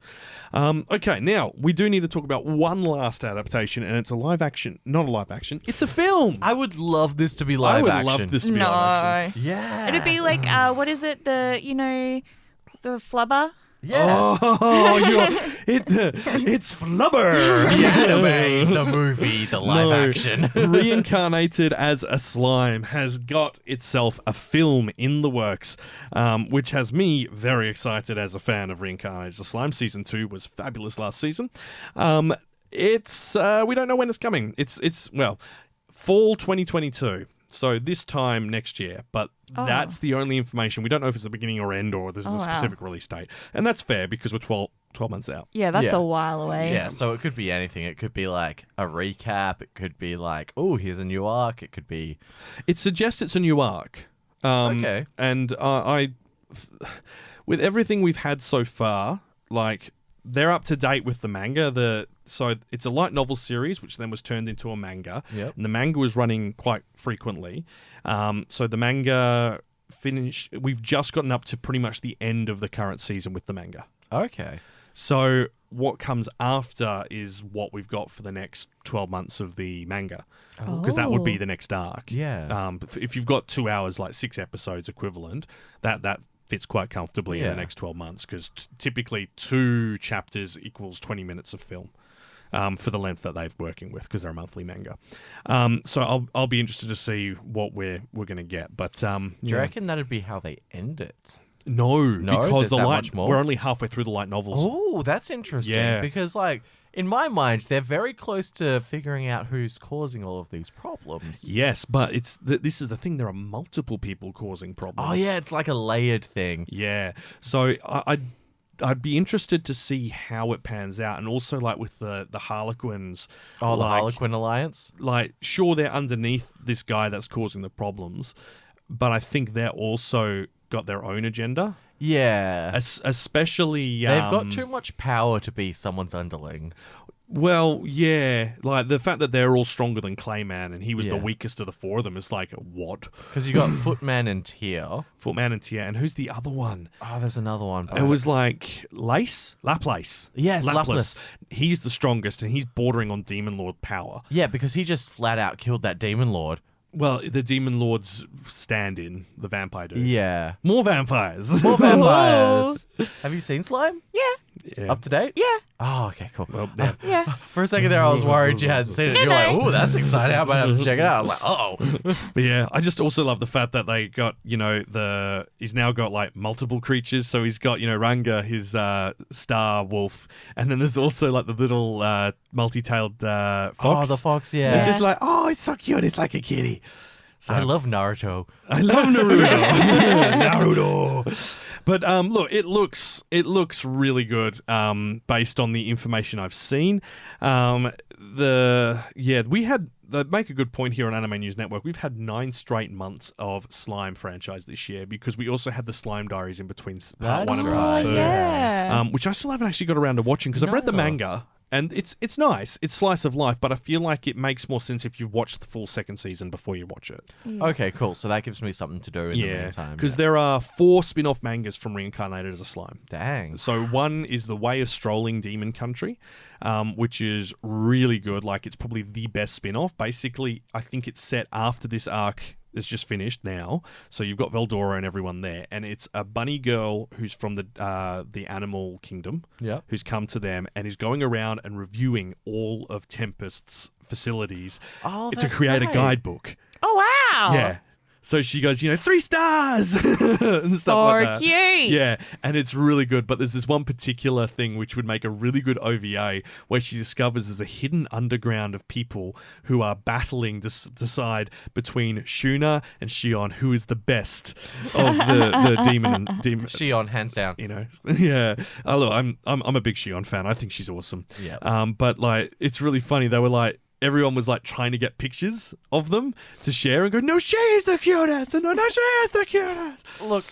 Okay, now we do need to talk about one last adaptation, and it's a live action, not a live action. It's a film. I would love this to be I live would action. love this to be No. live action. Yeah. It'd be like, what is it? The flubber? Yeah. Oh, it's Flubber. The anime, the movie, the live action. Reincarnated as a slime has got itself a film in the works, which has me very excited as a fan of Reincarnated as a Slime. Season 2 was fabulous last season. It's we don't know when it's coming. It's fall 2022. So this time next year, but that's the only information. We don't know if it's the beginning or end or there's a specific release date. And that's fair because we're 12 months out. Yeah, that's Yeah. a while away. Yeah, so it could be anything. It could be like a recap. It could be like, oh, here's a new arc. It could be... It suggests it's a new arc. Okay. And with everything we've had so far, like they're up to date with the manga. So it's a light novel series, which then was turned into a manga. Yep. And the manga was running quite frequently. So the manga finished. We've just gotten up to pretty much the end of the current season with the manga. Okay. So what comes after is what we've got for the next 12 months of the manga. Because that would be the next arc. Yeah. If you've got 2 hours, like 6 episodes equivalent, that fits quite comfortably in the next 12 months. Because typically 2 chapters equals 20 minutes of film. For the length that they're working with, because they're a monthly manga. So I'll be interested to see what we're going to get. But Do you reckon that'd be how they end it? No, because there's that the much more? we're only halfway through the light novels. Oh, that's interesting. Yeah. Because, like, in my mind, they're very close to figuring out who's causing all of these problems. Yes, but this is the thing. There are multiple people causing problems. Oh, yeah, it's like a layered thing. Yeah. So I'd be interested to see how it pans out, and also like with the Harlequins. Oh, the like, Harlequin Alliance? Like, sure, they're underneath this guy that's causing the problems, but I think they're also got their own agenda. Yeah. Especially They've got too much power to be someone's underling. Well, yeah, like the fact that they're all stronger than Clayman and he was the Yeah. weakest of the 4 of them is like, what? Because you got Footman and Tier. Footman and Tia, and who's the other one? Oh, there's another one. It was like Laplace. Yes, Laplace. He's the strongest, and he's bordering on Demon Lord power. Yeah, because he just flat out killed that Demon Lord. Well, the Demon Lord's stand-in, the vampire dude. Yeah. More vampires. More vampires. Have you seen Slime? Yeah. Yeah. Up to date? Yeah. Oh, okay, cool. Well, yeah. Yeah. For a second there, I was worried you hadn't seen it. You're like, ooh, that's exciting. I might have to check it out. I was like, oh. But yeah, I just also love the fact that they got, he's now got like multiple creatures. So he's got, Ranga, his star wolf, and then there's also like the little multi-tailed fox. Oh, the fox, yeah. It's just like, oh, it's so cute. It's like a kitty. So, I love Naruto. I love Naruto. Naruto. But look, it looks really good based on the information I've seen. They make a good point here on Anime News Network. We've had 9 straight months of Slime franchise this year because we also had the Slime Diaries in between part 1 and part 2. Yeah. Which I still haven't actually got around to watching because I've read the manga. And it's nice. It's slice of life, but I feel like it makes more sense if you've watched the full second season before you watch it. Okay, cool. So that gives me something to do in the meantime. Because there are 4 spin-off mangas from Reincarnated as a Slime. Dang. So one is The Way of Strolling Demon Country, which is really good. Like, it's probably the best spin-off. Basically, I think it's set after this arc it's just finished now. So you've got Veldora and everyone there, and it's a bunny girl who's from the animal kingdom, who's come to them and is going around and reviewing all of Tempest's facilities to create a guidebook. Oh, wow. Yeah. So she goes, 3 stars and stuff So like that. cute. Yeah, and it's really good. But there's this one particular thing which would make a really good OVA where she discovers there's a hidden underground of people who are battling to decide between Shuna and Shion who is the best of the demon. Shion, hands down. Yeah. Oh, look, I'm a big Shion fan. I think she's awesome. Yeah. But like, it's really funny. They were like, everyone was like trying to get pictures of them to share and go, no, she is the cutest. No, she is the cutest. Look,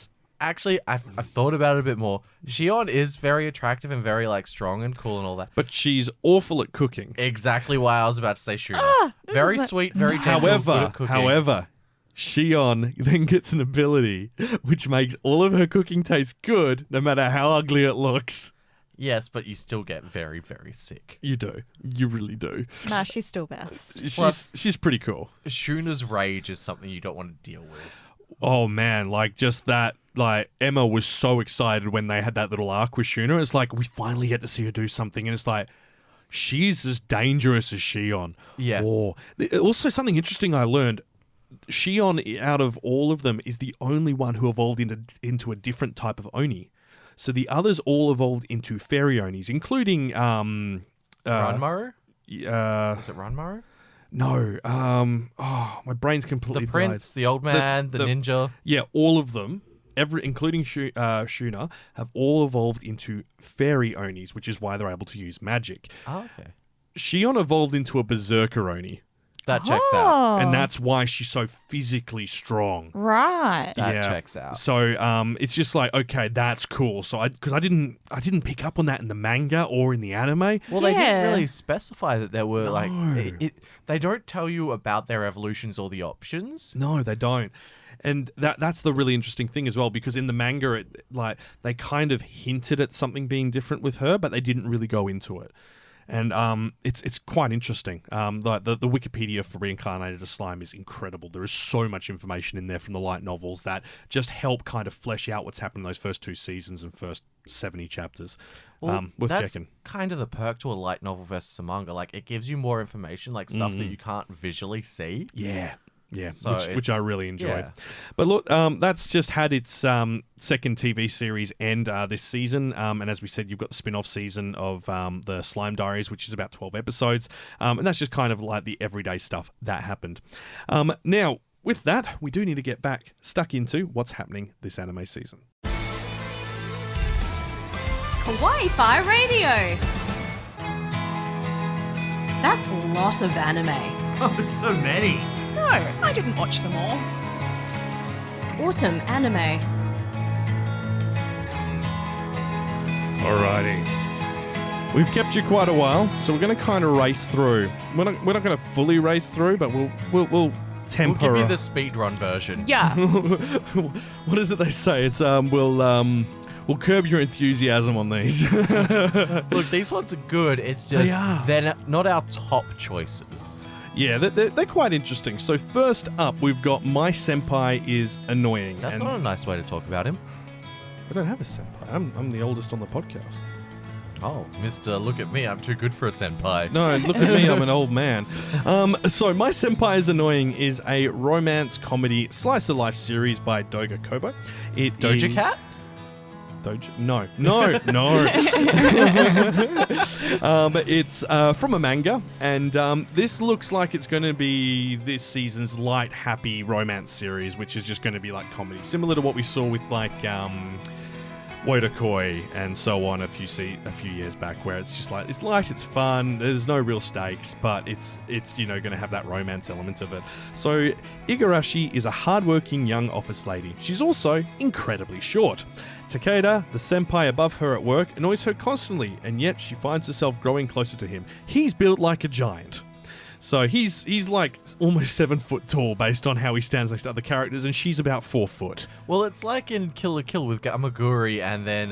actually, I've thought about it a bit more. Shion is very attractive and very like strong and cool and all that. But she's awful at cooking. Exactly why I was about to say Shuna. Very sweet, very gentle, good at cooking. However, Shion then gets an ability which makes all of her cooking taste good, no matter how ugly it looks. Yes, but you still get very, very sick. You do. You really do. Nah, she's still best. She's pretty cool. Shuna's rage is something you don't want to deal with. Oh, man. Like, just that. Like, Emma was so excited when they had that little arc with Shuna. It's like, we finally get to see her do something. And it's like, she's as dangerous as Shion. Yeah. Oh. Also, something interesting I learned. Shion, out of all of them, is the only one who evolved into a different type of Oni. So the others all evolved into fairy Onis, including Ranmaru? Was it Ranmaru? No. My brain's completely The prince, died. the old man, the ninja. Yeah, all of them, including Shuna, have all evolved into fairy Onis, which is why they're able to use magic. Oh, okay. Shion evolved into a berserker Oni. That checks out. And that's why she's so physically strong. Right. That checks out. So it's just like, okay, that's cool. So because I didn't pick up on that in the manga or in the anime. Well, they didn't really specify that there were they don't tell you about their evolutions or the options. No, they don't. And that's the really interesting thing as well, because in the manga, they kind of hinted at something being different with her, but they didn't really go into it. And it's quite interesting. The Wikipedia for Reincarnated as Slime is incredible. There is so much information in there from the light novels that just help kind of flesh out what's happened in those first 2 seasons and first 70 chapters. Worth that's checking. Kind of the perk to a light novel versus a manga. Like, it gives you more information, like stuff that you can't visually see. Yeah, So which I really enjoyed. yeah. But look, that's just had its second TV series end this season. And as we said, you've got the spin-off season of the Slime Diaries, which is about 12 episodes. And that's just kind of like the everyday stuff that happened. Now, with that, we do need to get stuck into what's happening this anime season. Kawaii-Fi Radio. That's a lot of anime. Oh, so many. No, I didn't watch them all. Autumn anime. Alrighty. We've kept you quite a while, so we're going to kind of race through. We're not going to fully race through, but we'll temper. We'll give you the speedrun version. Yeah. What is it they say? It's we'll curb your enthusiasm on these. Look, these ones are good. It's just they're not our top choices. Yeah, they're quite interesting. So first up, we've got My Senpai is Annoying. That's not a nice way to talk about him. I don't have a senpai. I'm the oldest on the podcast. Oh, Mr. Look at me. I'm too good for a senpai. No, look at me. I'm an old man. So My Senpai is Annoying is a romance comedy slice of life series by Doga Kobo. Doja Cat? No. It's from a manga, and this looks like it's going to be this season's light, happy romance series, which is just going to be like comedy, similar to what we saw with like Wotakoi and so on a few years back, where it's just like, it's light, it's fun, there's no real stakes, but it's going to have that romance element of it. So Igarashi is a hardworking young office lady. She's also incredibly short. Takeda, the senpai above her at work, annoys her constantly, and yet she finds herself growing closer to him. He's built like a giant. So he's like almost 7 foot tall based on how he stands next to other characters, and she's about 4 foot. Well, it's like in Kill la Kill with Gamaguri and then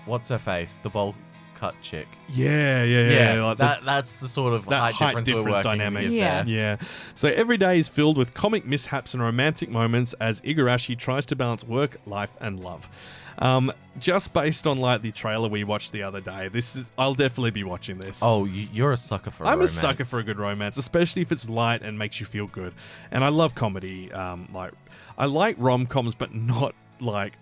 what's her face, the bowl cut chick. Yeah. Like That's the sort of that height difference we're working dynamic. with Yeah. there. Yeah. So every day is filled with comic mishaps and romantic moments as Igarashi tries to balance work, life, and love. Just based on like the trailer we watched the other day, I'll definitely be watching this. Oh, you're a sucker for I'm romance. a sucker for a good romance, especially if it's light and makes you feel good. And I love comedy. I like rom-coms, but not like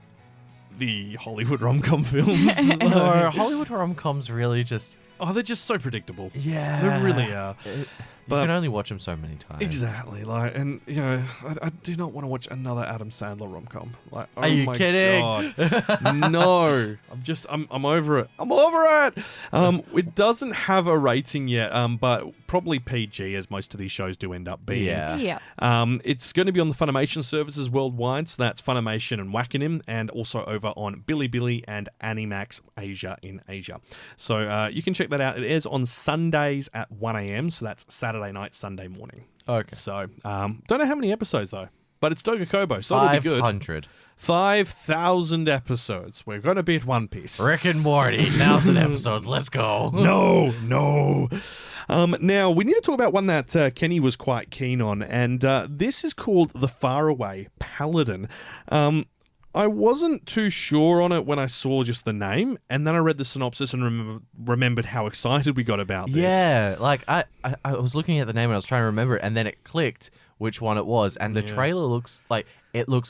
the Hollywood rom-com films. No, Hollywood rom-coms really just... Oh, they're just so predictable. Yeah. They really are. You can only watch them so many times. Exactly. Like, and you know, I do not want to watch another Adam Sandler rom-com. Like, Are you kidding? God. No. I'm over it. I'm over it. It doesn't have a rating yet, but probably PG, as most of these shows do end up being. Yeah. It's going to be on the Funimation services worldwide, so that's Funimation and Wakanim, and also over on Bilibili and Animax Asia in Asia. So you can check that out. It airs on Sundays at 1 a.m., so that's Saturday night, Sunday morning. Okay. So, don't know how many episodes, though, but it's Dogakobo, so it'll be good. 500. 5,000 episodes. We're going to be at One Piece. Rick and Morty, 1,000 episodes. Let's go. No. Now, we need to talk about one that Kenny was quite keen on, and this is called The Faraway Paladin. I wasn't too sure on it when I saw just the name, and then I read the synopsis and remembered how excited we got about this. Yeah, like I was looking at the name and I was trying to remember it, and then it clicked which one it was, and the trailer looks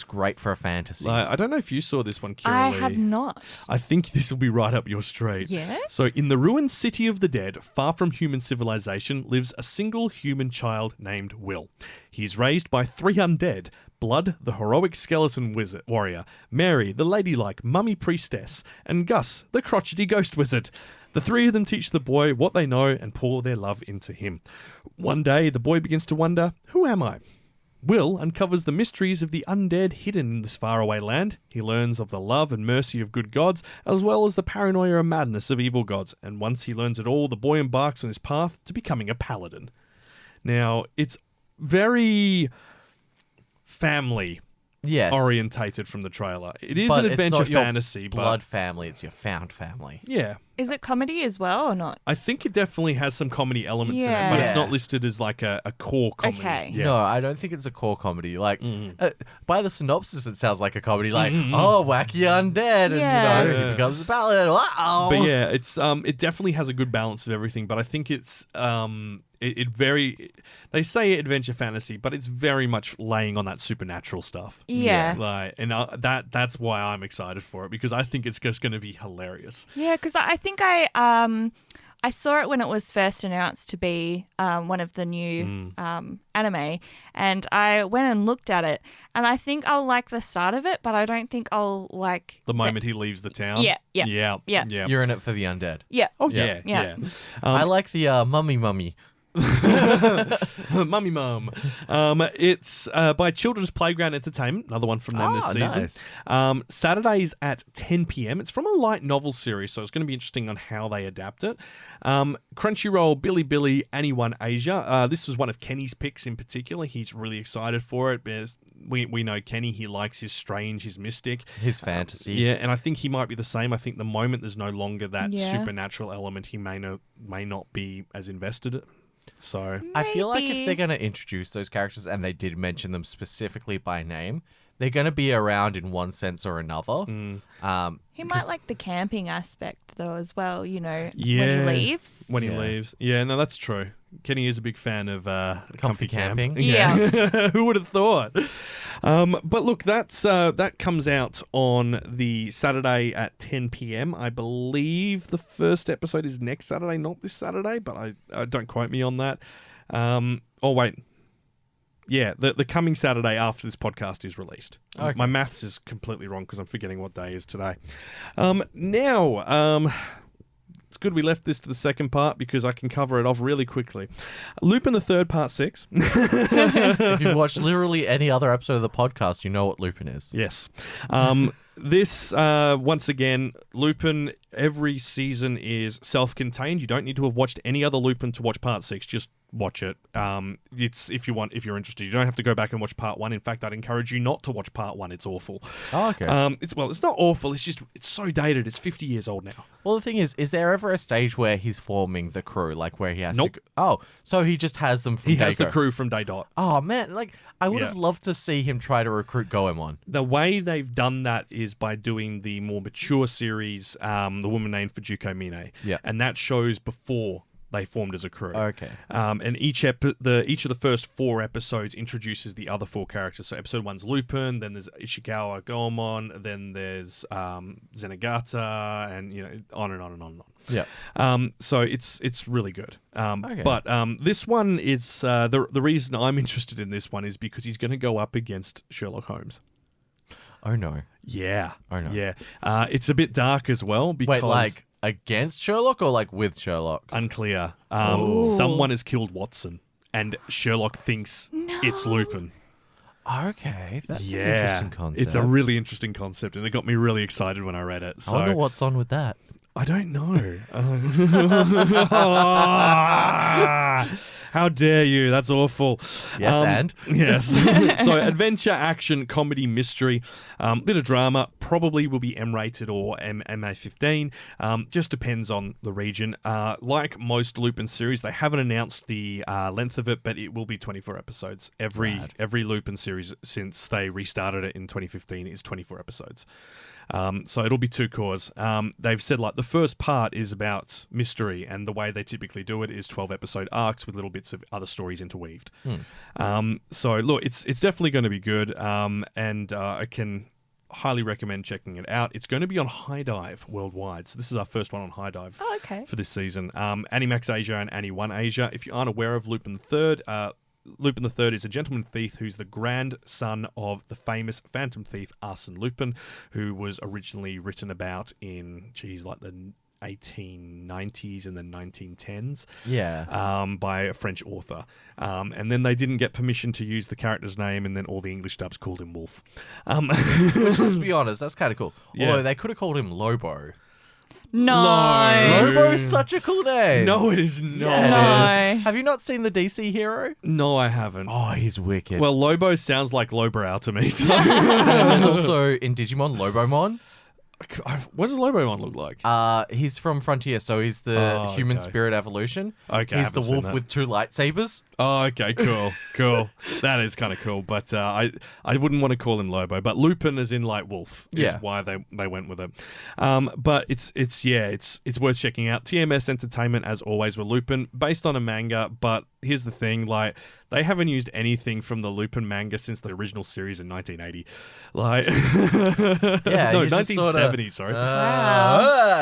great for a fantasy. Like, I don't know if you saw this one, Kira I Lee. have not. I think this will be right up your street. Yeah? So, in the ruined city of the dead, far from human civilization, lives a single human child named Will. He is raised by 3 undead: Blood, the heroic skeleton warrior; Mary, the ladylike mummy priestess; and Gus, the crotchety ghost wizard. The 3 of them teach the boy what they know and pour their love into him. One day, the boy begins to wonder, who am I? Will uncovers the mysteries of the undead hidden in this faraway land. He learns of the love and mercy of good gods, as well as the paranoia and madness of evil gods. And once he learns it all, the boy embarks on his path to becoming a paladin. Now, it's very family orientated from the trailer. It is an adventure fantasy, but blood family, it's your found family. Yeah. Is it comedy as well or not? I think it definitely has some comedy elements in it, but it's not listed as like a core comedy. Okay. Yeah. No, I don't think it's a core comedy. Like, by the synopsis, it sounds like a comedy. Like, oh, wacky undead, and he becomes a paladin. Wow. But yeah, it's it definitely has a good balance of everything. But I think it's they say adventure fantasy, but it's very much laying on that supernatural stuff. Yeah. Like, and that's why I'm excited for it, because I think it's just going to be hilarious. Yeah, because I think I saw it when it was first announced to be one of the new anime, and I went and looked at it, and I think I'll like the start of it, but I don't think I'll like the moment he leaves the town. Yeah. You're in it for the undead. Yeah. Oh yeah. I like the mummy. Mummy Mum. It's by Children's Playground Entertainment, another one from them this season. Nice. Saturdays at 10 p.m. It's from a light novel series, so it's going to be interesting on how they adapt it. Crunchyroll, Bilibili, Anyone Asia. This was one of Kenny's picks in particular. He's really excited for it. We know Kenny, he likes his strange, his mystic. His fantasy. Yeah, and I think he might be the same. I think the moment there's no longer that supernatural element, he may not be as invested. So Maybe. I feel like if they're going to introduce those characters, and they did mention them specifically by name, they're going to be around in one sense or another. He might like the camping aspect though as well, when he leaves. When he leaves. Yeah, no, that's true. Kenny is a big fan of comfy camping. Yeah. Who would have thought? But look, that comes out on the Saturday at 10 p.m. I believe the first episode is next Saturday, not this Saturday, but I don't quote me on that. Oh, wait. Yeah, the coming Saturday after this podcast is released. Okay. My maths is completely wrong because I'm forgetting what day is today. Now, it's good we left this to the second part because I can cover it off really quickly. Lupin the Third, Part 6. If you've watched literally any other episode of the podcast, you know what Lupin is. Yes. This, once again, Lupin, every season is self-contained. You don't need to have watched any other Lupin to watch Part 6. Just watch it. It's if you're interested. You don't have to go back and watch part 1. In fact, I'd encourage you not to watch part 1. It's awful. Oh, okay. It's not awful. It's so dated. It's 50 years old now. Well, the thing is there ever a stage where he's forming the crew, like where he has Nope. to? Oh, so he just has them from He has the day-go. crew from day dot. Oh man, like I would Yeah. have loved to see him try to recruit Goemon. The way they've done that is by doing the more mature series, The Woman Named Fujiko Mine. Yeah. And that shows before they formed as a crew. Okay. And each of the first 4 episodes introduces the other 4 characters. So episode 1's Lupin, then there's Ishikawa Goemon, then there's Zenigata, and on and on and on and on. Yeah. So it's really good. Okay. But this one is the reason I'm interested in this one is because he's going to go up against Sherlock Holmes. Oh no. Yeah. Oh no. Yeah. It's a bit dark as well because Wait, like against Sherlock or like with Sherlock? unclear. Oh. Someone has killed Watson, and Sherlock thinks it's Lupin. Okay, that's Yeah, an interesting concept. it's a really interesting concept, and it got me really excited when I read it. So I wonder what's on with that. I don't know. How dare you? That's awful. Yes, and? Yes. So adventure, action, comedy, mystery, bit of drama. Probably will be M-rated or MA15. Just depends on the region. Like most Lupin series, they haven't announced the length of it, but it will be 24 episodes. Every Lupin series since they restarted it in 2015 is 24 episodes. So it'll be 2 cores. They've said like the first part is about mystery, and the way they typically do it is 12 episode arcs with little bits of other stories interweaved. So look, it's definitely going to be good, and I can highly recommend checking it out. It's going to be on High Dive worldwide, so this is our first one on High Dive for this season. Animax Asia and Ani1 Asia. If you aren't aware of Lupin III, Lupin III is a gentleman thief who's the grandson of the famous Phantom thief Arsène Lupin, who was originally written about in, like the 1890s and the 1910s. Yeah. By a French author. And then they didn't get permission to use the character's name, and then all the English dubs called him Wolf. Which, let's be honest, that's kind of cool. Yeah. Although they could have called him Lobo. No. Lobo is such a cool name. No, it is not. Yeah, it is. Have you not seen the DC hero? No, I haven't. Oh, he's wicked. Well, Lobo sounds like Lowbrow to me. So. And there's also in Digimon Lobomon. What does Lobomon look like? He's from Frontier, so he's the human spirit evolution. Okay, I he's the haven't seen wolf that. with 2 lightsabers. Oh, okay, cool. That is kind of cool, but I wouldn't want to call him Lobo, but Lupin as in like wolf is why they went with it. But it's worth checking out. TMS Entertainment, as always, with Lupin, based on a manga, but here's the thing, like, they haven't used anything from the Lupin manga since the original series in 1980. Like, Yeah, no, you just 1970, sorry.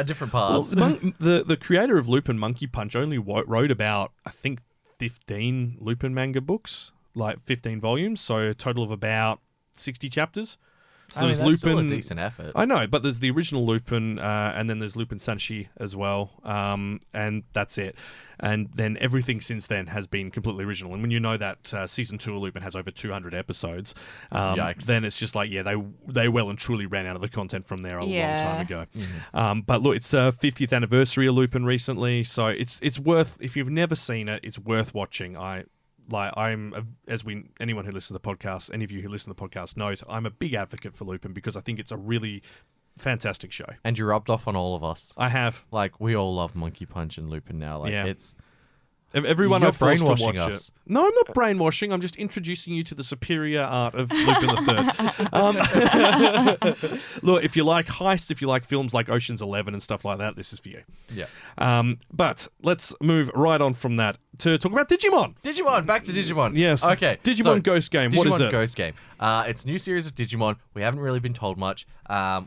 Different Well, parts. the creator of Lupin, Monkey Punch, only wrote about, I think, 15 Lupin manga books, like 15 volumes, so a total of about 60 chapters. So I mean, there's that's still a Lupin. decent effort. I know, but there's the original Lupin, and then there's Lupin Sanshi as well, and that's it. And then everything since then has been completely original. And when you know that season 2 of Lupin has over 200 episodes, then it's just like, they well and truly ran out of the content from there a long time ago. Mm-hmm. But look, it's 50th anniversary of Lupin recently, so it's worth, if you've never seen it, it's worth watching. Anyone who listens to the podcast, any of you who listen to the podcast knows I'm a big advocate for Lupin because I think it's a really fantastic show. And you rubbed off on all of us. I have. Like, we all love Monkey Punch and Lupin now. Like, it's... Everyone You're I've forced to watch brainwashing us. it. No, I'm not brainwashing. I'm just introducing you to the superior art of Lupin the Third. Look, if you like heist, if you like films like Ocean's 11 and stuff like that, this is for you. Yeah. But let's move right on from that to talk about Digimon. Back to Digimon. Yes. Okay. Digimon Ghost Game. What is Digimon it? Ghost Game. It's a new series of Digimon. We haven't really been told much.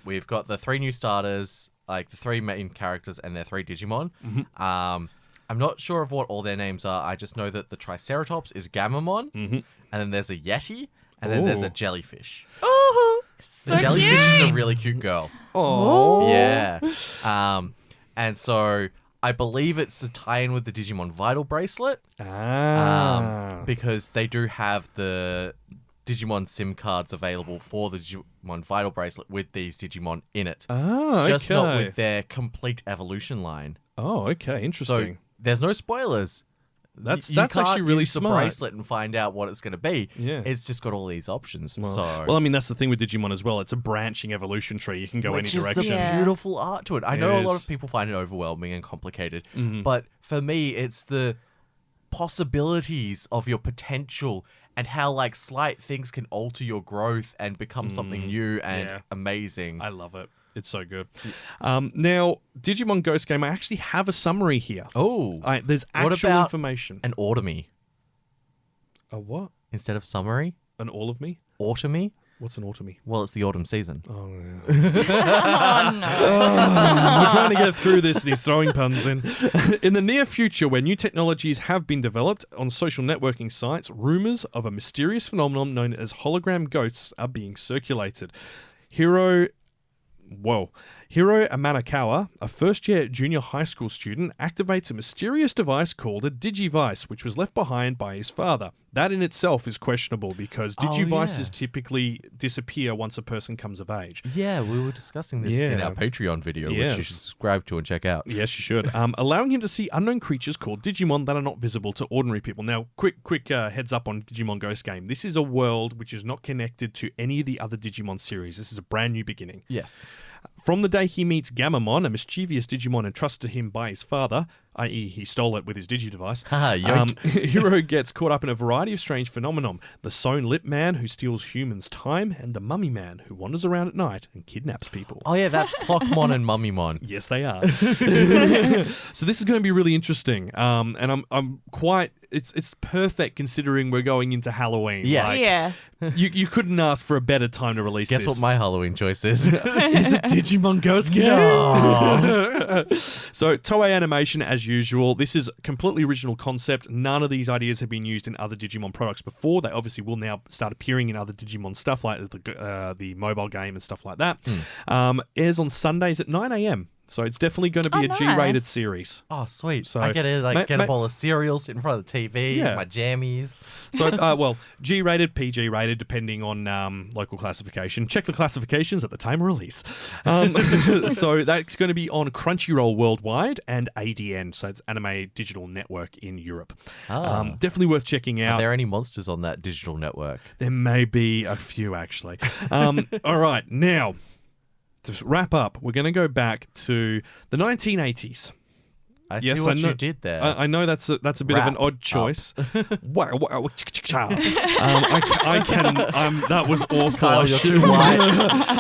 We've got the 3 new starters, like the 3 main characters and their 3 Digimon. Mm-hmm. I'm not sure of what all their names are. I just know that the Triceratops is Gammamon, and then there's a Yeti, and then there's a jellyfish. Oh, so The jellyfish cute. is a really cute girl. Oh. Yeah. And so I believe it's a tie-in with the Digimon Vital Bracelet. Because they do have the Digimon SIM cards available for the Digimon Vital Bracelet with these Digimon in it. Just not with their complete evolution line. Oh, okay. Interesting. So there's no spoilers. That's You actually can't really use the smart. bracelet and find out what it's going to be. Yeah. It's just got all these options. Well, I mean, that's the thing with Digimon as well. It's a branching evolution tree. You can go Which any is direction. the beautiful art to it. I It know a lot is. of people find it overwhelming and complicated, Mm-hmm. but for me, it's the possibilities of your potential and how like slight things can alter your growth and become something new and amazing. I love it. It's so good. Now, Digimon Ghost Game, I actually have a summary here. Oh, There's what actual about information. an automy A what? instead of summary? An all of me? Automy? What's an automy? Well, it's the autumn season. Oh, we're trying to get through this and he's throwing puns in. In the near future, where new technologies have been developed on social networking sites, rumors of a mysterious phenomenon known as hologram ghosts are being circulated. Hiro Amanakawa, a first-year junior high school student, activates a mysterious device called a Digivice, which was left behind by his father. That in itself is questionable because Digivices typically disappear once a person comes of age. Yeah, we were discussing this in our Patreon video, which you should subscribe to and check out. Yes, you should. Allowing him to see unknown creatures called Digimon that are not visible to ordinary people. Now, quick heads up on Digimon Ghost Game. This is a world which is not connected to any of the other Digimon series. This is a brand new beginning. Yes. From the day he meets Gammamon, a mischievous Digimon entrusted to him by his father, i.e. he stole it with his Digidevice, Hiro gets caught up in a variety of strange phenomenon. The sewn lip man who steals humans' time, and the mummy man who wanders around at night and kidnaps people. Oh yeah, that's Clockmon and Mummymon. Yes, they are. So this is going to be really interesting, and I'm quite. It's perfect considering we're going into Halloween. Yes. You couldn't ask for a better time to release Guess this. what my Halloween choice is? Is it Digimon Ghost Game? No. So Toei Animation, as usual, this is a completely original concept. None of these ideas have been used in other Digimon products before. They obviously will now start appearing in other Digimon stuff like the mobile game and stuff like that. Airs on Sundays at 9 a.m. So it's definitely going to be a G-rated series. Oh, sweet. So I get to get a bowl of cereal, sit in front of the TV, my jammies. So, G-rated, PG-rated, depending on local classification. Check the classifications at the time of release. So that's going to be on Crunchyroll worldwide and ADN, so it's Anime Digital Network in Europe. Definitely worth checking out. Are there any monsters on that digital network? There may be a few, actually. All right, now, to wrap up, we're going to go back to the 1980s. I see what you did there. I know that's a bit of an odd choice. Wow, that was awful. Kyle, you're too white.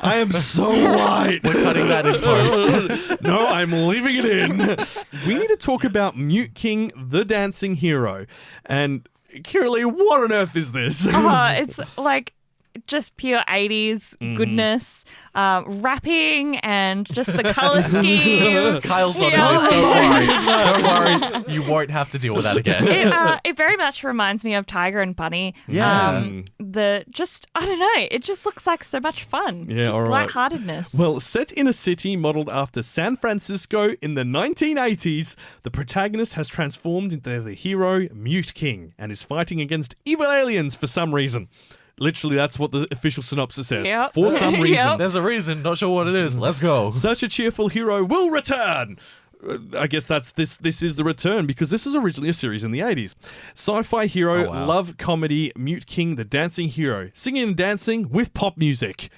I am so white. We're cutting that in post. No, I'm leaving it in. We need to talk about Mute King, the dancing hero. And Kiralee, what on earth is this? It's like just pure 80s goodness, rapping and just the color scheme. Kyle's not this, don't worry. Don't worry, you won't have to deal with that again. It very much reminds me of Tiger and Bunny. Yeah. I don't know, it just looks like so much fun. Yeah, just all right. lightheartedness. Well, set in a city modeled after San Francisco in the 1980s, the protagonist has transformed into the hero Mute King and is fighting against evil aliens for some reason. Literally, that's what the official synopsis says. Yep. For some reason. There's a reason, not sure what it is. Let's go. Such a cheerful hero will return. I guess this is the return because this was originally a series in the 80s. Sci-fi hero, love comedy, Mute King, the dancing hero. Singing and dancing with pop music.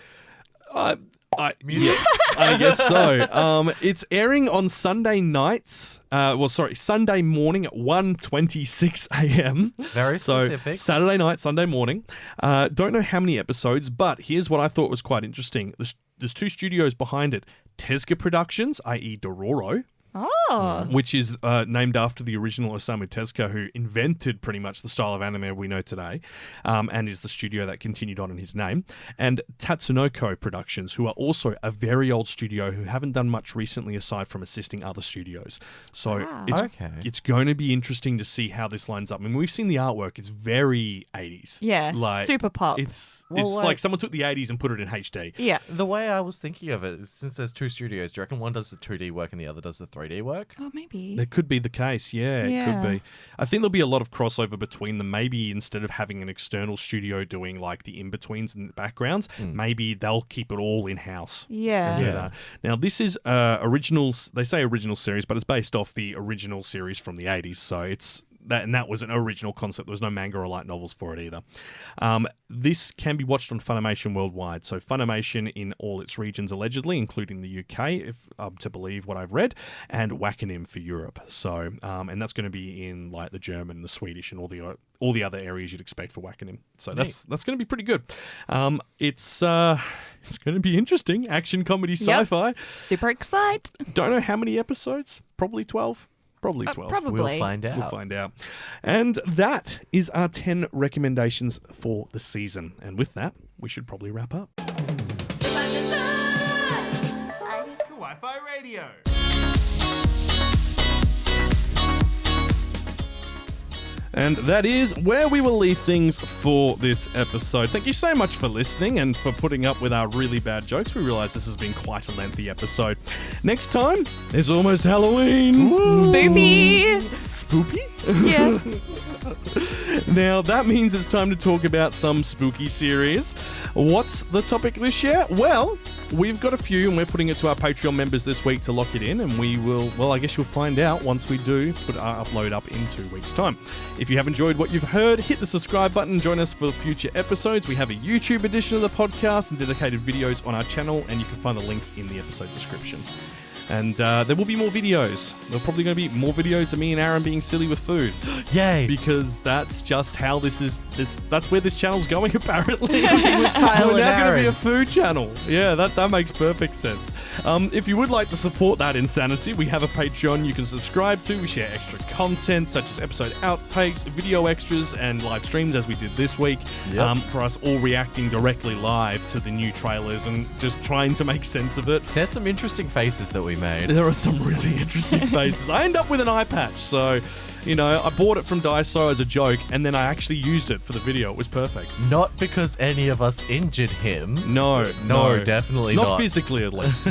Music? I guess so. It's airing on Sunday nights. Sunday morning at 1:26 a.m. Very specific. So Saturday night, Sunday morning. Don't know how many episodes, but here's what I thought was quite interesting. There's two studios behind it. Tezuka Productions, i.e. Dororo. Oh. Which is named after the original Osamu Tezuka, who invented pretty much the style of anime we know today, and is the studio that continued on in his name. And Tatsunoko Productions, who are also a very old studio who haven't done much recently aside from assisting other studios. So it's going to be interesting to see how this lines up. I mean, we've seen the artwork. It's very 80s. Yeah, super pop. It's like someone took the 80s and put it in HD. Yeah. The way I was thinking of it is since there's two studios, do you reckon one does the 2D work and the other does the 3D work? Oh, maybe. That could be the case, yeah, it could be. I think there'll be a lot of crossover between them. Maybe instead of having an external studio doing like the in-betweens and the backgrounds, maybe they'll keep it all in-house. Yeah. Now, this is original, they say original series, but it's based off the original series from the 80s, so it's that was an original concept. There was no manga or light novels for it either. This can be watched on Funimation worldwide. So Funimation in all its regions, allegedly, including the UK, if to believe what I've read, and Wakanim for Europe. So, and that's going to be in like the German, the Swedish, and all the other areas you'd expect for Wakanim. So that's going to be pretty good. It's going to be interesting. Action, comedy, sci-fi. Super excited. Don't know how many episodes. Probably 12. Probably 12. Probably. We'll find out. We'll find out. And that is our 10 recommendations for the season. And with that, we should probably wrap up. Kawaii-Fi Radio. And that is where we will leave things for this episode. Thank you so much for listening and for putting up with our really bad jokes. We realise this has been quite a lengthy episode. Next time, it's almost Halloween. Spoopy. Spoopy? Yeah. Now, that means it's time to talk about some spooky series. What's the topic this year? Well, we've got a few, and we're putting it to our Patreon members this week to lock it in, and we will, well, I guess you'll find out once we do put our upload up in 2 weeks' time. If you have enjoyed what you've heard, hit the subscribe button, join us for future episodes. We have a YouTube edition of the podcast and dedicated videos on our channel, and you can find the links in the episode description. And there will be more videos. There are probably going to be more videos of me and Aaron being silly with food. Yay! Because that's just how this is. That's where this channel's going, apparently. Kyle We're and now going to Aaron. be a food channel. Yeah, that makes perfect sense. If you would like to support that insanity, we have a Patreon you can subscribe to. We share extra content, such as episode outtakes, video extras, and live streams, as we did this week. Yep. For us all reacting directly live to the new trailers and just trying to make sense of it. There's some interesting faces that we made. There are some really interesting faces. I end up with an eye patch, so, you know, I bought it from Daiso as a joke, and then I actually used it for the video. It was perfect. Not because any of us injured him. No, definitely not not. physically, at least.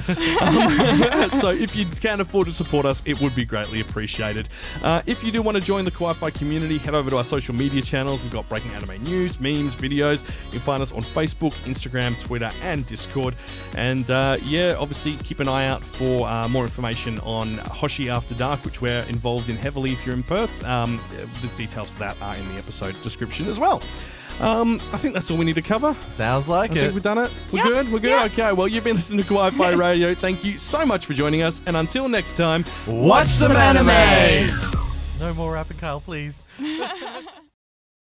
So if you can afford to support us, it would be greatly appreciated. If you do want to join the Kawaii-Fi community, head over to our social media channels. We've got breaking anime news, memes, videos. You can find us on Facebook, Instagram, Twitter, and Discord. And yeah, obviously keep an eye out for more information on Hoshi After Dark, which we're involved in heavily if you're in Perth. The details for that are in the episode description as well. I think that's all we need to cover. Sounds like I it. think we've done it. We're good? We're good? Yeah. Okay, well, you've been listening to Kawaii-Fi Radio. Thank you so much for joining us. And until next time, Watch some anime! No more rapping, Kyle, please.